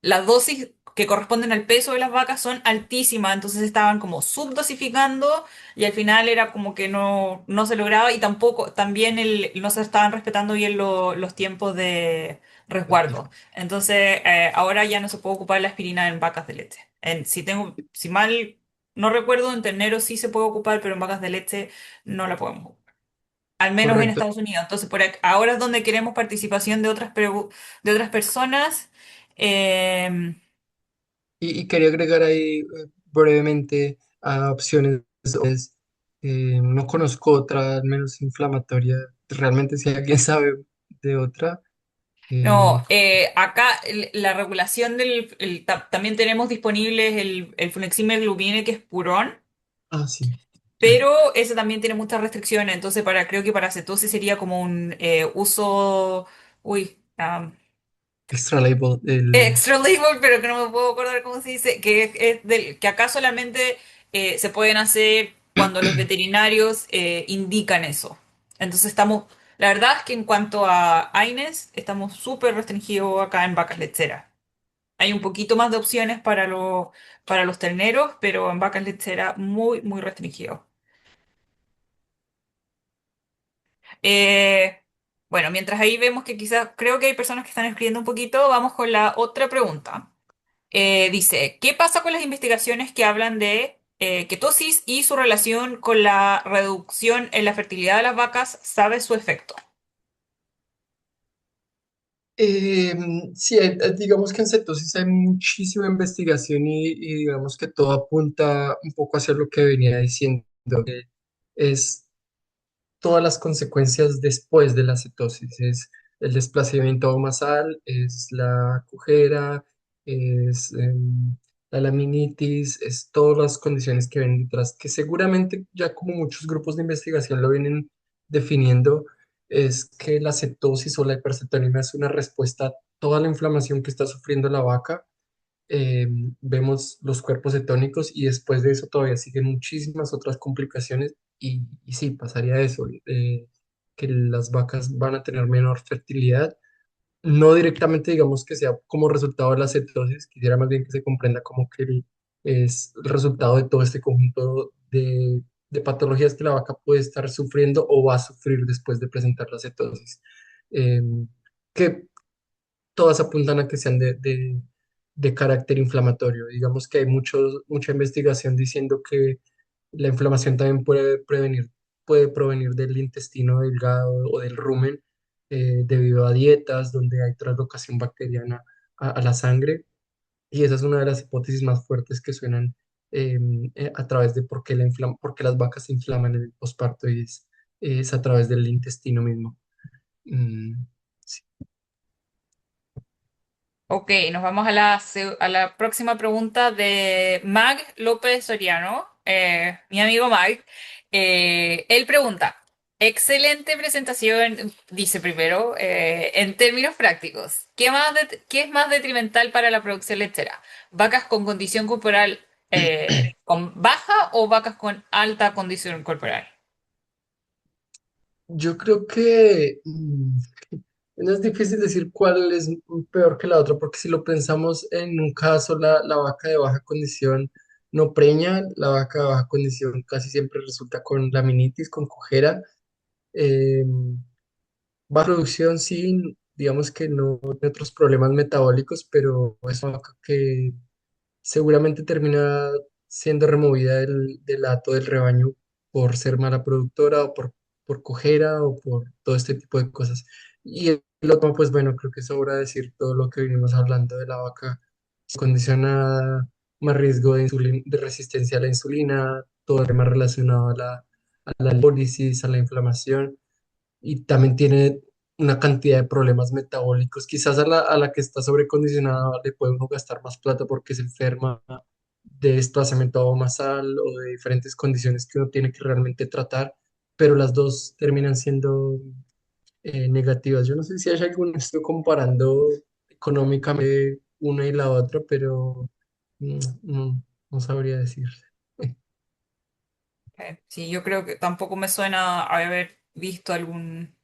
las dosis que corresponden al peso de las vacas son altísimas, entonces estaban como subdosificando y al final era como que no se lograba y tampoco, también no se estaban respetando bien los tiempos de resguardo. Entonces, ahora ya no se puede ocupar la aspirina en vacas de leche. Si mal no recuerdo, en ternero sí se puede ocupar, pero en vacas de leche no la podemos ocupar. Al menos en Correcto. Estados Unidos. Entonces, ahora es donde queremos participación de otras personas. Eh, Y quería agregar ahí brevemente a opciones. No conozco otra menos inflamatoria. Realmente si alguien sabe de otra. no, eh, acá la regulación también tenemos disponibles el Fluneximab Gluvine, que es purón, sí, claro. pero ese también tiene muchas restricciones. Entonces, creo que para cetosis sería como un uso. Uy. Extra label, Extra label, pero que no me puedo acordar cómo se dice, que acá solamente se pueden hacer cuando los veterinarios indican eso. Entonces la verdad es que en cuanto a AINES, estamos súper restringidos acá en vacas lecheras. Hay un poquito más de opciones para los terneros, pero en vacas lecheras muy, muy restringido. Eh, bueno, mientras ahí vemos que quizás, creo que hay personas que están escribiendo un poquito, vamos con la otra pregunta. Dice, ¿qué pasa con las investigaciones que hablan de ketosis y su relación con la reducción en la fertilidad de las vacas? ¿Sabe su efecto? Sí, digamos que en cetosis hay muchísima investigación y digamos que todo apunta un poco hacia lo que venía diciendo, que es todas las consecuencias después de la cetosis. Es el desplazamiento masal, es la cojera, es la laminitis, es todas las condiciones que ven detrás, que seguramente ya como muchos grupos de investigación lo vienen definiendo, es que la cetosis o la hipercetonemia es una respuesta a toda la inflamación que está sufriendo la vaca eh, vemos los cuerpos cetónicos y después de eso todavía siguen muchísimas otras complicaciones y sí, pasaría eso, que las vacas van a tener menor fertilidad, no directamente digamos que sea como resultado de la cetosis, quisiera más bien que se comprenda como que es el resultado de todo este conjunto de patologías que la vaca puede estar sufriendo o va a sufrir después de presentar la cetosis. Em, que todas apuntan a que sean de carácter inflamatorio. Digamos que hay mucha investigación diciendo que la inflamación también puede provenir del intestino delgado o del rumen debido a dietas donde hay traslocación bacteriana a la sangre. Y esa es una de las hipótesis más fuertes que suenan a través de por qué las vacas se inflaman en el posparto y es a través del intestino mismo. Mm, sí. Ok, nos vamos a a la próxima pregunta de Mag López Soriano, mi amigo Mag. Él pregunta, excelente presentación, dice primero, en términos prácticos, ¿qué es más detrimental para la producción lechera? ¿Vacas con condición corporal con baja o vacas con alta condición corporal? Yo creo que no es difícil decir cuál es peor que la otra, porque si lo pensamos en un caso, la vaca de baja condición no preña, la vaca de baja condición casi siempre resulta con laminitis, con cojera. eh, Baja producción sí, digamos que no tiene otros problemas metabólicos, pero es una vaca que seguramente termina siendo removida del hato del rebaño por ser mala productora o por cojera o por todo este tipo de cosas. Y el otro, pues bueno, creo que sobra decir todo lo que venimos hablando de la vaca condicionada, más riesgo de resistencia a la insulina, todo el tema relacionado a la lipólisis, a la inflamación y también tiene una cantidad de problemas metabólicos. Quizás a la que está sobrecondicionada le puede uno gastar más plata porque se enferma de desplazamiento basal o de diferentes condiciones que uno tiene que realmente tratar, pero las dos terminan siendo negativas. Yo no sé si hay algún estudio comparando económicamente una y la otra, pero no sabría decir. Sí, yo creo que tampoco me suena haber visto algún.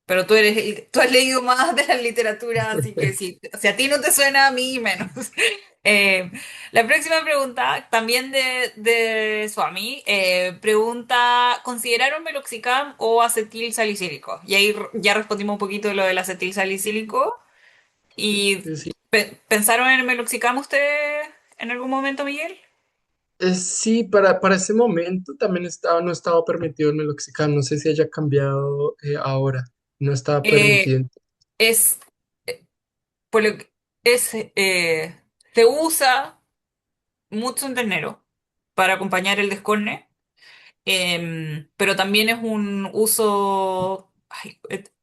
Pero tú has leído más de la literatura, así que sí, si a ti no te suena, a mí menos. Eh, la próxima pregunta, también de Swami, pregunta, ¿consideraron meloxicam o acetil salicílico? Y ahí ya respondimos un poquito de lo del acetil salicílico. ¿Y Sí, pensaron en el meloxicam ustedes en algún momento, Miguel? Sí, para ese momento también no estaba permitido el meloxicam, no sé si haya cambiado ahora, no estaba Eh, permitido. es, por lo que- es, se usa mucho en ternero para acompañar el descorne, pero también es un uso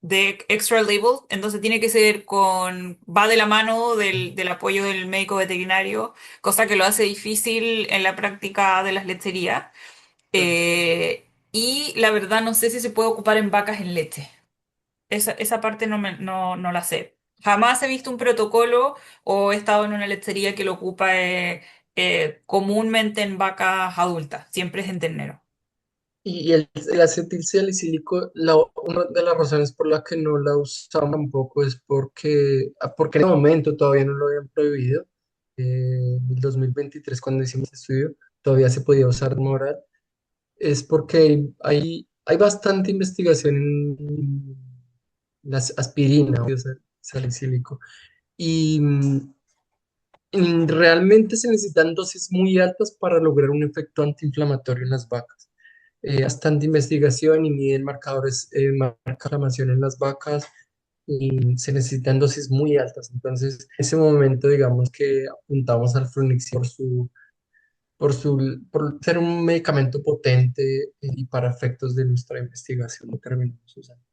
de extra label, entonces tiene que ser va de la mano del apoyo del médico veterinario, cosa que lo hace difícil en la práctica de las lecherías. Y la verdad no sé si se puede ocupar en vacas en leche. Esa parte no la sé. Jamás he visto un protocolo o he estado en una lechería que lo ocupa comúnmente en vacas adultas. Siempre es en ternero. Y el acetil salicílico, una de las razones por la que no la usamos tampoco es porque en ese momento todavía no lo habían prohibido. En el 2023 cuando hicimos el estudio, todavía se podía usar moral. Es porque hay bastante investigación en las aspirinas, o sea, salicílico. Y realmente se necesitan dosis muy altas para lograr un efecto antiinflamatorio en las vacas. Bastante investigación y miden marcadores, marca inflamación en las vacas y se necesitan dosis muy altas. Entonces, en ese momento, digamos que apuntamos al Flunixin por ser un medicamento potente y para efectos de nuestra investigación lo terminamos usando.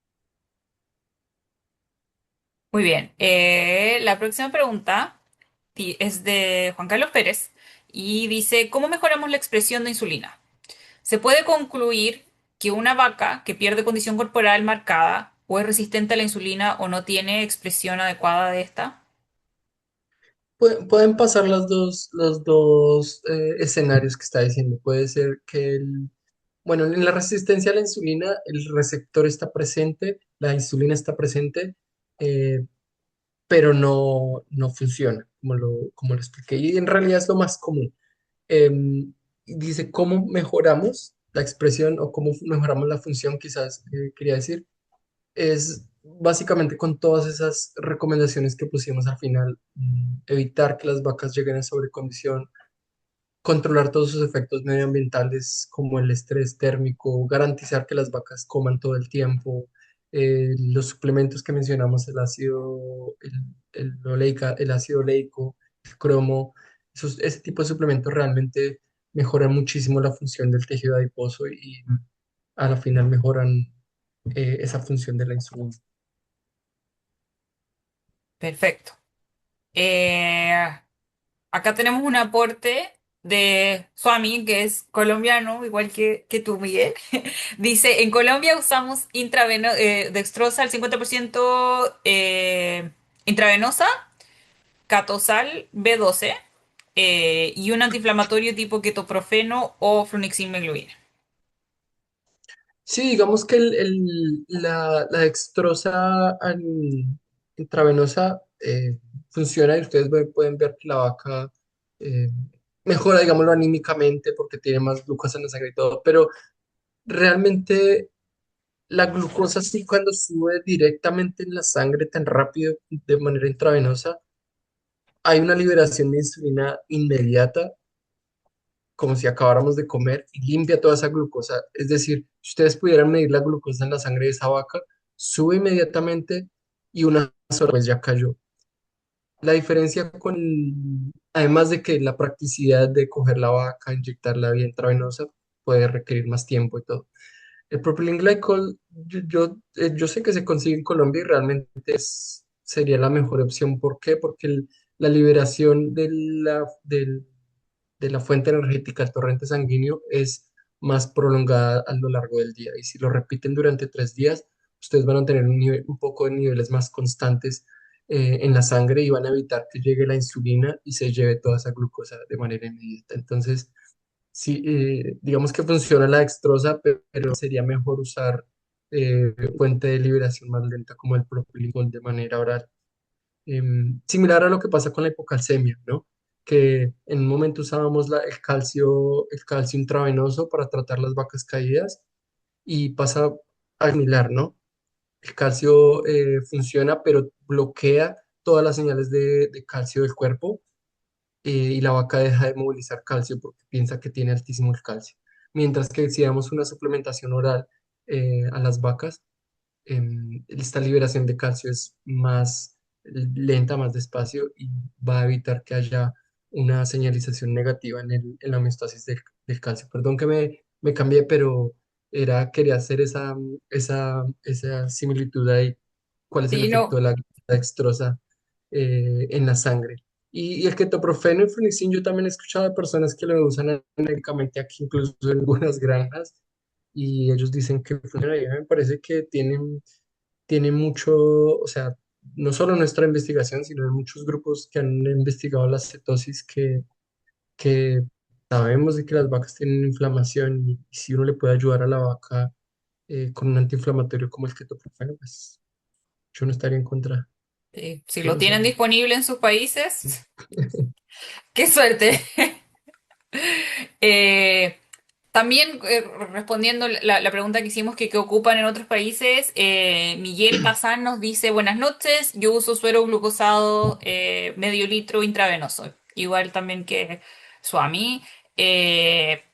Muy bien. La próxima pregunta es de Juan Carlos Pérez y dice, ¿cómo mejoramos la expresión de insulina? ¿Se puede concluir que una vaca que pierde condición corporal marcada o es resistente a la insulina o no tiene expresión adecuada de esta? Pueden pasar los dos escenarios que está diciendo. Puede ser que bueno, en la resistencia a la insulina, el receptor está presente, la insulina está presente, eh, pero no funciona, como lo expliqué. Y en realidad es lo más común. Dice, ¿cómo mejoramos la expresión o cómo mejoramos la función? Quizás quería decir, es básicamente con todas esas recomendaciones que pusimos al final, evitar que las vacas lleguen a sobrecondición, controlar todos sus efectos medioambientales como el estrés térmico, garantizar que las vacas coman todo el tiempo, los suplementos que mencionamos, el ácido oleico, el cromo, ese tipo de suplementos realmente mejoran muchísimo la función del tejido adiposo y a la final mejoran esa función de la insulina. Perfecto. Eh, Acá tenemos un aporte de Swami, que es colombiano, igual que tú, Miguel. Dice, en Colombia usamos dextrosa al 50% intravenosa, catosal B12 y un antiinflamatorio tipo ketoprofeno o fluniximab. Sí, digamos que la dextrosa intravenosa funciona y ustedes pueden ver que la vaca eh, mejora, digámoslo, anímicamente porque tiene más glucosa en la sangre y todo, pero realmente la glucosa sí cuando sube directamente en la sangre tan rápido de manera intravenosa, hay una liberación de insulina inmediata como si acabáramos de comer y limpia toda esa glucosa. Es decir, si ustedes pudieran medir la glucosa en la sangre de esa vaca, sube inmediatamente y una sola vez ya cayó. La diferencia además de que la practicidad de coger la vaca, inyectarla vía intravenosa, puede requerir más tiempo y todo. El propilenglicol, yo sé que se consigue en Colombia y realmente sería la mejor opción. ¿Por qué? Porque la liberación de la fuente energética al torrente sanguíneo es más prolongada a lo largo del día. Y si lo repiten durante 3 días, ustedes van a tener un poco de niveles más constantes en la sangre y van a evitar que llegue la insulina y se lleve toda esa glucosa de manera inmediata. Entonces, sí, digamos que funciona la dextrosa, pero sería mejor usar fuente de liberación más lenta como el propilenglicol de manera oral, similar a lo que pasa con la hipocalcemia, ¿no? Que en un momento usábamos el calcio intravenoso para tratar las vacas caídas y pasa a similar, ¿no? El calcio funciona, pero bloquea todas las señales de calcio del cuerpo y la vaca deja de movilizar calcio porque piensa que tiene altísimo el calcio. Mientras que si damos una suplementación oral a las vacas, esta liberación de calcio es más lenta, más despacio y va a evitar que haya una señalización negativa en la homeostasis del calcio. Perdón que me cambié, pero quería hacer esa similitud ahí. ¿Cuál es el Sí, efecto no. de la dextrosa en la sangre? Y el ketoprofeno y flunixin, yo también he escuchado de personas que lo usan médicamente aquí, incluso en algunas granjas, y ellos dicen que funciona bien. Me parece que tiene mucho, o sea, no solo nuestra investigación, sino de muchos grupos que han investigado la cetosis que sabemos de que las vacas tienen inflamación y si uno le puede ayudar a la vaca con un antiinflamatorio como el ketoprofeno, pues yo no estaría en contra Si de lo tienen usarlo. disponible en sus países, qué suerte. Eh, También respondiendo la pregunta que hicimos que ocupan en otros países, Miguel Pazán nos dice, buenas noches, yo uso suero glucosado medio litro intravenoso, igual también que Suami.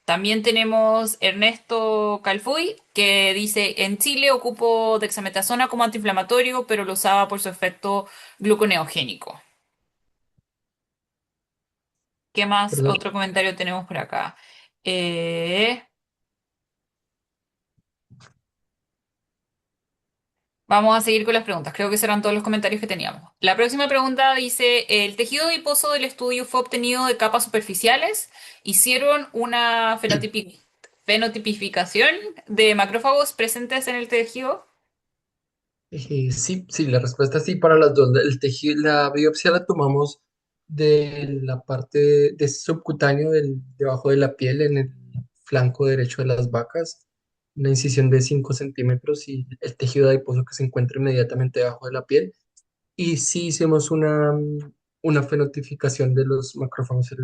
También tenemos Ernesto Calfuy que dice, en Chile ocupo dexametasona como antiinflamatorio, pero lo usaba por su efecto gluconeogénico. ¿Qué más? Perdón. Otro comentario tenemos por acá. Eh, Vamos a seguir con las preguntas. Creo que serán todos los comentarios que teníamos. La próxima pregunta dice, ¿el tejido adiposo del estudio fue obtenido de capas superficiales? ¿Hicieron una fenotipificación de macrófagos presentes en el tejido? Sí, sí, la respuesta es sí para las dos. El tejido, la biopsia la tomamos de la parte de subcutáneo debajo de la piel en el flanco derecho de las vacas, una incisión de 5 centímetros y el tejido adiposo que se encuentra inmediatamente debajo de la piel. Y sí hicimos una fenotipicación de los macrófagos.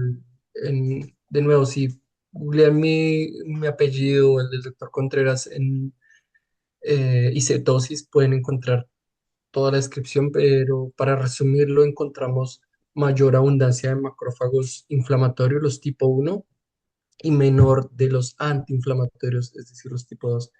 De nuevo, si googlean mi apellido o el del doctor Contreras en y cetosis, pueden encontrar toda la descripción, pero para resumirlo, encontramos mayor abundancia de macrófagos inflamatorios, los tipo uno y menor de los antiinflamatorios, es decir, los tipo 2.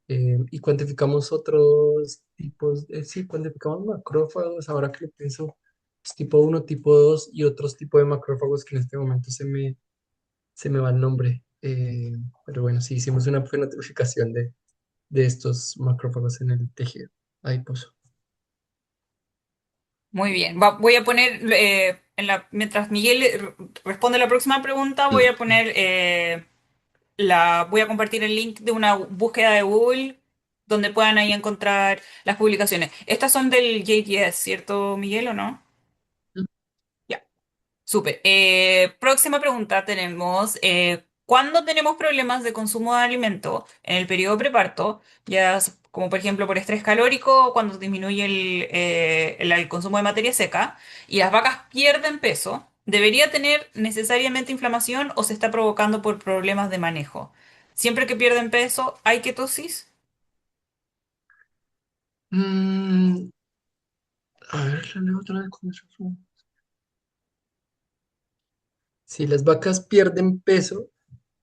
Y cuantificamos otros tipos, sí, cuantificamos macrófagos, ahora que lo pienso, pues, tipo uno, tipo 2 y otros tipos de macrófagos que en este momento se me va el nombre. Pero bueno, sí, hicimos una fenotipicación de estos macrófagos en el tejido adiposo. Muy bien. Voy a poner, mientras Miguel responde la próxima pregunta, voy a poner, voy a compartir el link de una búsqueda de Google donde puedan ahí encontrar las publicaciones. Estas son del JTS, ¿cierto, Miguel, o no? Ya. Súper. Próxima pregunta tenemos, ¿cuándo tenemos problemas de consumo de alimento en el periodo preparto? Como por ejemplo por estrés calórico, cuando disminuye el consumo de materia seca y las vacas pierden peso, ¿debería tener necesariamente inflamación o se está provocando por problemas de manejo? Siempre que pierden peso, ¿hay ketosis? Mm, a ver, la leo otra vez con eso. Si las vacas pierden peso,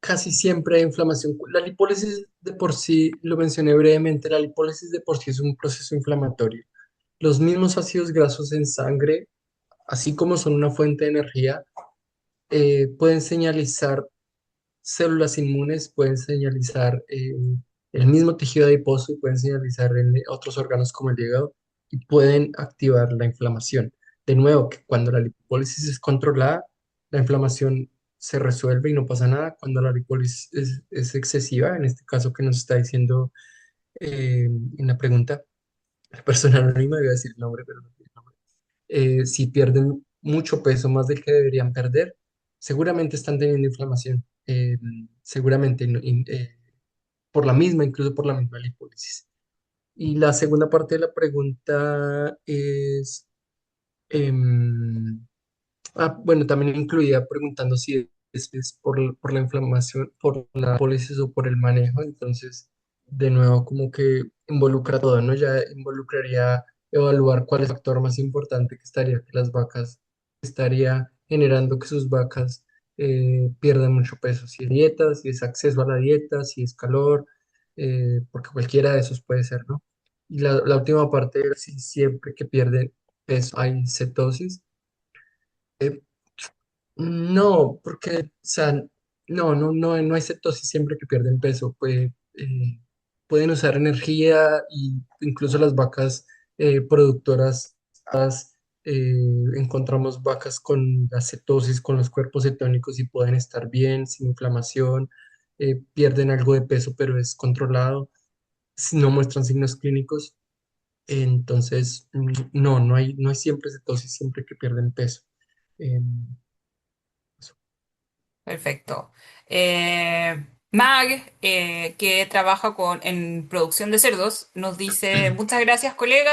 casi siempre hay inflamación. La lipólisis de por sí, lo mencioné brevemente, la lipólisis de por sí es un proceso inflamatorio. Los mismos ácidos grasos en sangre, así como son una fuente de energía, pueden señalizar células inmunes, pueden señalizar el mismo tejido adiposo y pueden señalizar en otros órganos como el hígado y pueden activar la inflamación. De nuevo, que cuando la lipólisis es controlada, la inflamación se resuelve y no pasa nada. Cuando la lipólisis es excesiva, en este caso que nos está diciendo en la pregunta, la persona anónima, iba a decir el nombre, pero no tiene nombre. Si pierden mucho peso, más del que deberían perder, seguramente están teniendo inflamación. Seguramente por la misma, incluso por la misma lipólisis. Y la segunda parte de la pregunta es, em, bueno, también incluía preguntando si es por la inflamación, por la lipólisis o por el manejo. Entonces, de nuevo, como que involucra todo, ¿no? Ya involucraría evaluar cuál es el factor más importante que estaría generando que sus vacas pierdan mucho peso. Si es dieta, si es acceso a la dieta, si es calor, porque cualquiera de esos puede ser, ¿no? Y la última parte era si siempre que pierden peso hay cetosis. Eh, no, porque, o sea, no hay cetosis siempre que pierden peso. Pueden usar energía y incluso las vacas productoras, encontramos vacas con la cetosis, con los cuerpos cetónicos y pueden estar bien, sin inflamación, pierden algo de peso, pero es controlado, si no muestran signos clínicos. Entonces, no hay siempre cetosis siempre que pierden peso. Em, Perfecto. Mag, que trabaja en producción de cerdos, nos dice, muchas gracias, colega.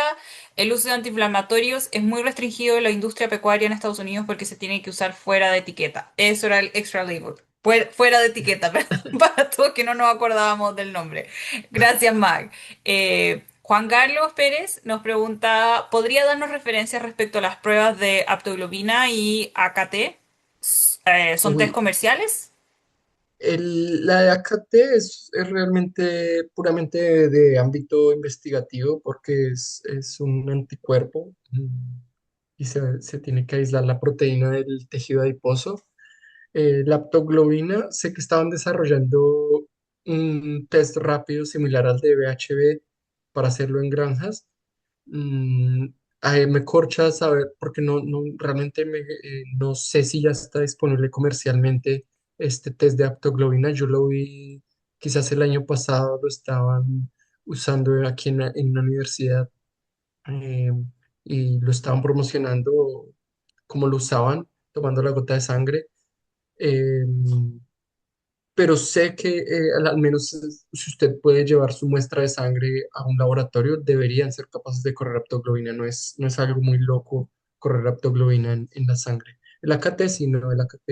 El uso de antiinflamatorios es muy restringido en la industria pecuaria en Estados Unidos porque se tiene que usar fuera de etiqueta. Eso era el extra label. Fuera de etiqueta, para todos que no nos acordábamos del nombre. Gracias, Mag. Juan Carlos Pérez nos pregunta, ¿podría darnos referencias respecto a las pruebas de aptoglobina y AKT? ¿Son test Uy, comerciales? la de AKT es realmente puramente de ámbito investigativo porque es un anticuerpo y se tiene que aislar la proteína del tejido adiposo. La aptoglobina, sé que estaban desarrollando un test rápido similar al de VHB para hacerlo en granjas. Mm, Me corcha saber, porque realmente no sé si ya está disponible comercialmente este test de aptoglobina. Yo lo vi quizás el año pasado, lo estaban usando aquí en una universidad eh, y lo estaban promocionando como lo usaban. tomando la gota de sangre. Eh, pero sé que al menos si usted puede llevar su muestra de sangre a un laboratorio, deberían ser capaces de correr aptoglobina. No es algo muy loco correr aptoglobina en la sangre. El AKT sí, no, el AKT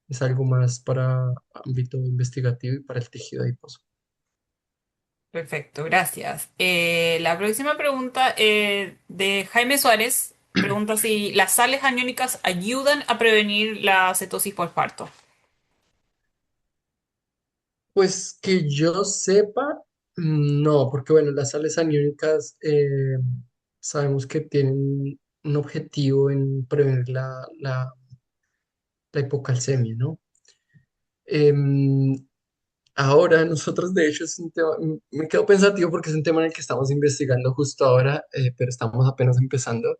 es algo más para ámbito investigativo y para el tejido adiposo. Perfecto, gracias. La próxima pregunta de Jaime Suárez pregunta si las sales aniónicas ayudan a prevenir la cetosis postparto. Pues que yo sepa, no, porque bueno, las sales aniónicas sabemos que tienen un objetivo en prevenir la hipocalcemia, ¿no? Em, Ahora nosotros, de hecho, es un tema, me quedo pensativo porque es un tema en el que estamos investigando justo ahora, pero estamos apenas empezando.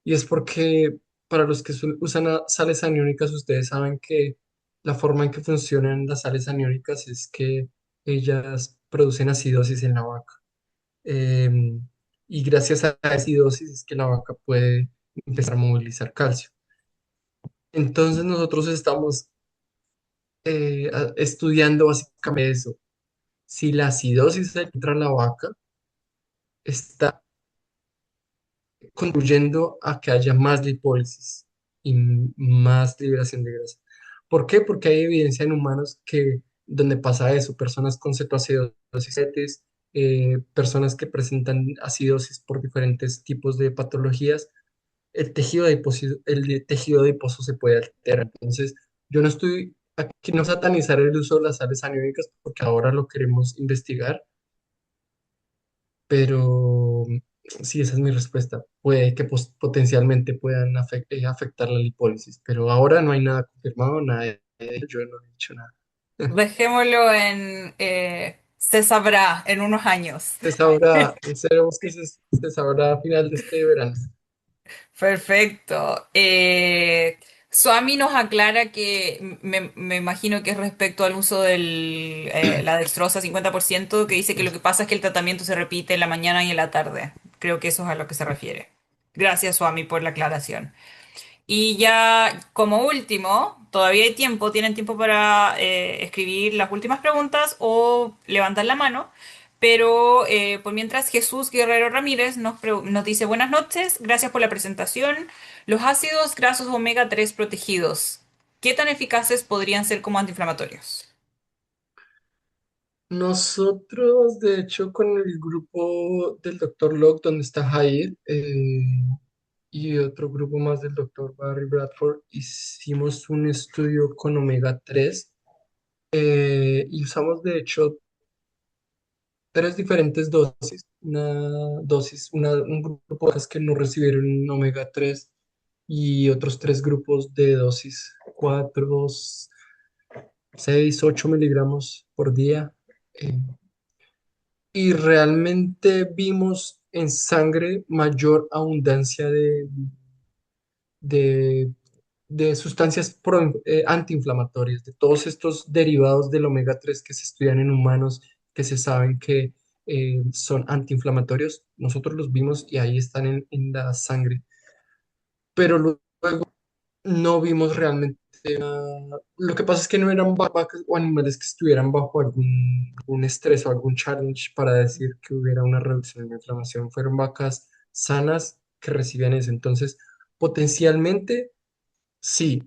Y es porque para los que usan sales aniónicas, ustedes saben que la forma en que funcionan las sales aniónicas es que ellas producen acidosis en la vaca. Em, y gracias a la acidosis es que la vaca puede empezar a movilizar calcio. Entonces nosotros estamos estudiando básicamente eso. Si la acidosis entra en la vaca, está contribuyendo a que haya más lipólisis y más liberación de grasa. ¿Por qué? Porque hay evidencia en humanos que donde pasa eso, personas con cetoacidosis, personas que presentan acidosis por diferentes tipos de patologías, el tejido adiposo se puede alterar. Entonces, yo no estoy aquí no satanizar el uso de las sales aniónicas porque ahora lo queremos investigar, pero sí, esa es mi respuesta. Puede que potencialmente puedan afectar la lipólisis, pero ahora no hay nada confirmado, nada de ello, yo no he dicho nada. Dejémoslo en se sabrá en unos años. Se sabrá, esperemos que se sabrá a final de este verano. Perfecto. Swami nos aclara que me imagino que es respecto al uso de la dextrosa 50%, que dice que lo que pasa es que el tratamiento se repite en la mañana y en la tarde. Creo que eso es a lo que se refiere. Gracias, Swami, por la aclaración. Y ya como último, todavía hay tiempo, tienen tiempo para escribir las últimas preguntas o levantar la mano, pero por mientras Jesús Guerrero Ramírez nos dice buenas noches, gracias por la presentación. Los ácidos grasos omega 3 protegidos, ¿qué tan eficaces podrían ser como antiinflamatorios? Nosotros, de hecho, con el grupo del Dr. Locke, donde está Jair, y otro grupo más del Dr. Barry Bradford, hicimos un estudio con omega 3 y usamos, de hecho, tres diferentes dosis. Un grupo de las que no recibieron omega 3 y otros tres grupos de dosis 4, 6, 8 miligramos por día. eh, y realmente vimos en sangre mayor abundancia de, de sustancias antiinflamatorias, de todos estos derivados del omega 3 que se estudian en humanos, que se saben que son antiinflamatorios. Nosotros los vimos y ahí están en la sangre, pero luego no vimos realmente nada. Lo que pasa es que no eran vacas o animales que estuvieran bajo algún estrés o algún challenge para decir que hubiera una reducción en la inflamación. Fueron vacas sanas que recibían eso. Entonces, potencialmente, sí,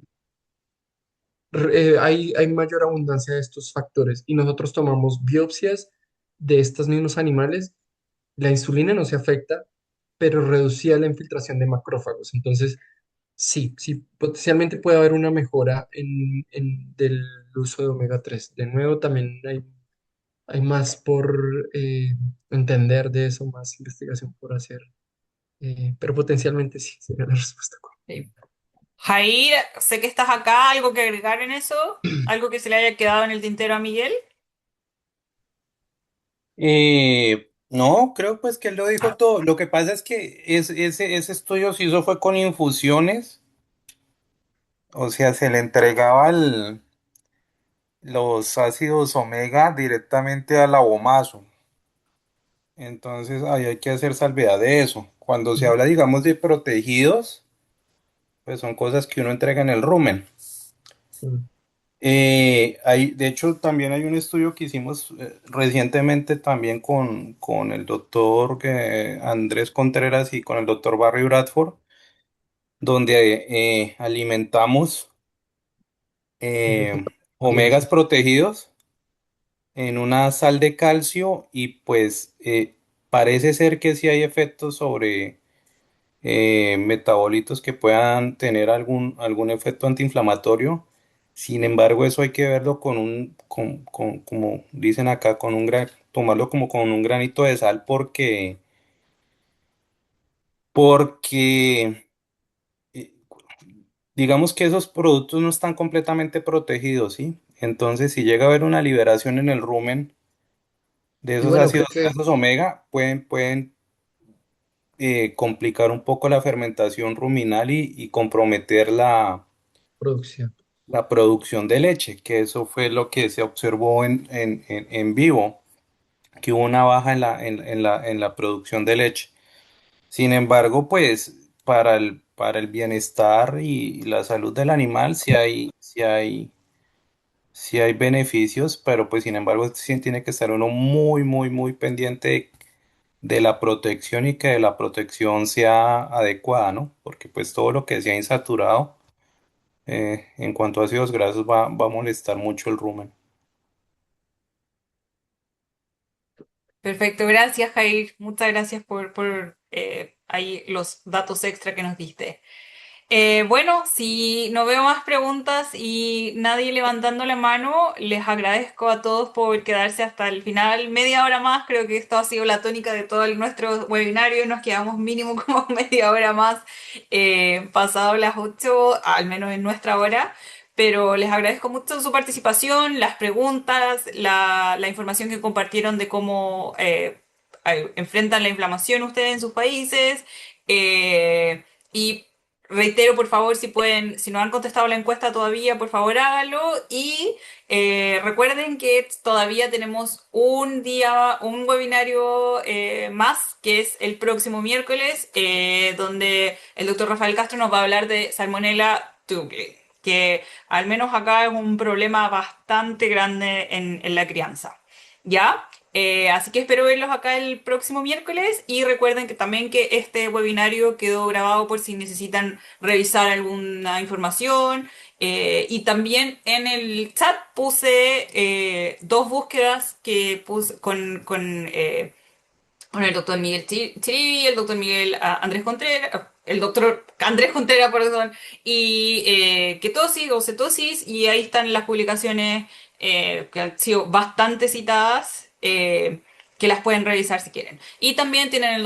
hay mayor abundancia de estos factores y nosotros tomamos biopsias de estos mismos animales. La insulina no se afecta, pero reducía la infiltración de macrófagos. Entonces, sí, sí, potencialmente puede haber una mejora del uso de omega 3. De nuevo, también hay más por entender de eso, más investigación por hacer, pero potencialmente sí, sería la respuesta. Sí. Jair, sé que estás acá, ¿algo que agregar en eso? ¿Algo que se le haya quedado en el tintero a Miguel? No, creo pues que él lo dijo todo. Lo que pasa es que ese estudio se hizo fue con infusiones, o sea, se le entregaba los ácidos omega directamente al abomazo. Entonces ahí hay que hacer salvedad de eso. Cuando se Ujú. habla, digamos, de protegidos, pues son cosas que uno entrega en el rumen. Mm. De hecho, también hay un estudio que hicimos recientemente también con el doctor Andrés Contreras y con el doctor Barry Bradford, donde alimentamos Desde omegas crianza. protegidos en una sal de calcio y pues parece ser que sí hay efectos sobre metabolitos que puedan tener algún efecto antiinflamatorio. Sin embargo, eso hay que verlo como dicen acá, tomarlo como con un granito de sal porque eh, digamos que esos productos no están completamente protegidos, ¿sí? Entonces, si llega a haber una liberación en el rumen de Y esos bueno, ácidos creo que grasos omega, pueden complicar un poco la fermentación ruminal y comprometer producción. la producción de leche, que eso fue lo que se observó en vivo, que hubo una baja en la producción de leche. Sin embargo, pues para el bienestar y la salud del animal sí hay beneficios, pero pues sin embargo sí tiene que estar uno muy, muy, muy pendiente de la protección y que de la protección sea adecuada, ¿no? Porque pues todo lo que sea insaturado en cuanto a ácidos grasos va a molestar mucho el rumen. Perfecto, gracias Jair. Muchas gracias por ahí los datos extra que nos diste. Bueno, si no veo más preguntas y nadie levantando la mano, les agradezco a todos por quedarse hasta el final, media hora más. Creo que esto ha sido la tónica de todo nuestro webinario. Nos quedamos mínimo como media hora más, pasado las 8, al menos en nuestra hora. Pero les agradezco mucho su participación, las preguntas, la información que compartieron de cómo enfrentan la inflamación ustedes en sus países. Y reitero, por favor, si pueden, si no han contestado la encuesta todavía, por favor háganlo. Y recuerden que todavía tenemos un día, un webinario más, que es el próximo miércoles, donde el doctor Rafael Castro nos va a hablar de Salmonella Tubli, que al menos acá es un problema bastante grande en la crianza. ¿Ya? Así que espero verlos acá el próximo miércoles y recuerden que también que este webinario quedó grabado por si necesitan revisar alguna información. Y también en el chat puse dos búsquedas que puse con el doctor Miguel Chiribi, el doctor Miguel Andrés Contreras, el doctor Andrés Contreras, perdón, y ketosis o cetosis, y ahí están las publicaciones que han sido bastante citadas, que las pueden revisar si quieren. Y también tienen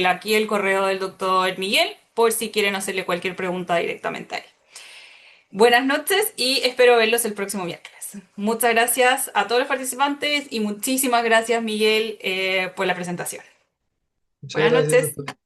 aquí el correo del doctor Miguel, por si quieren hacerle cualquier pregunta directamente a él. Buenas noches y espero verlos el próximo miércoles. Muchas gracias a todos los participantes y muchísimas gracias, Miguel, por la presentación. Muchas Buenas gracias a noches. todos.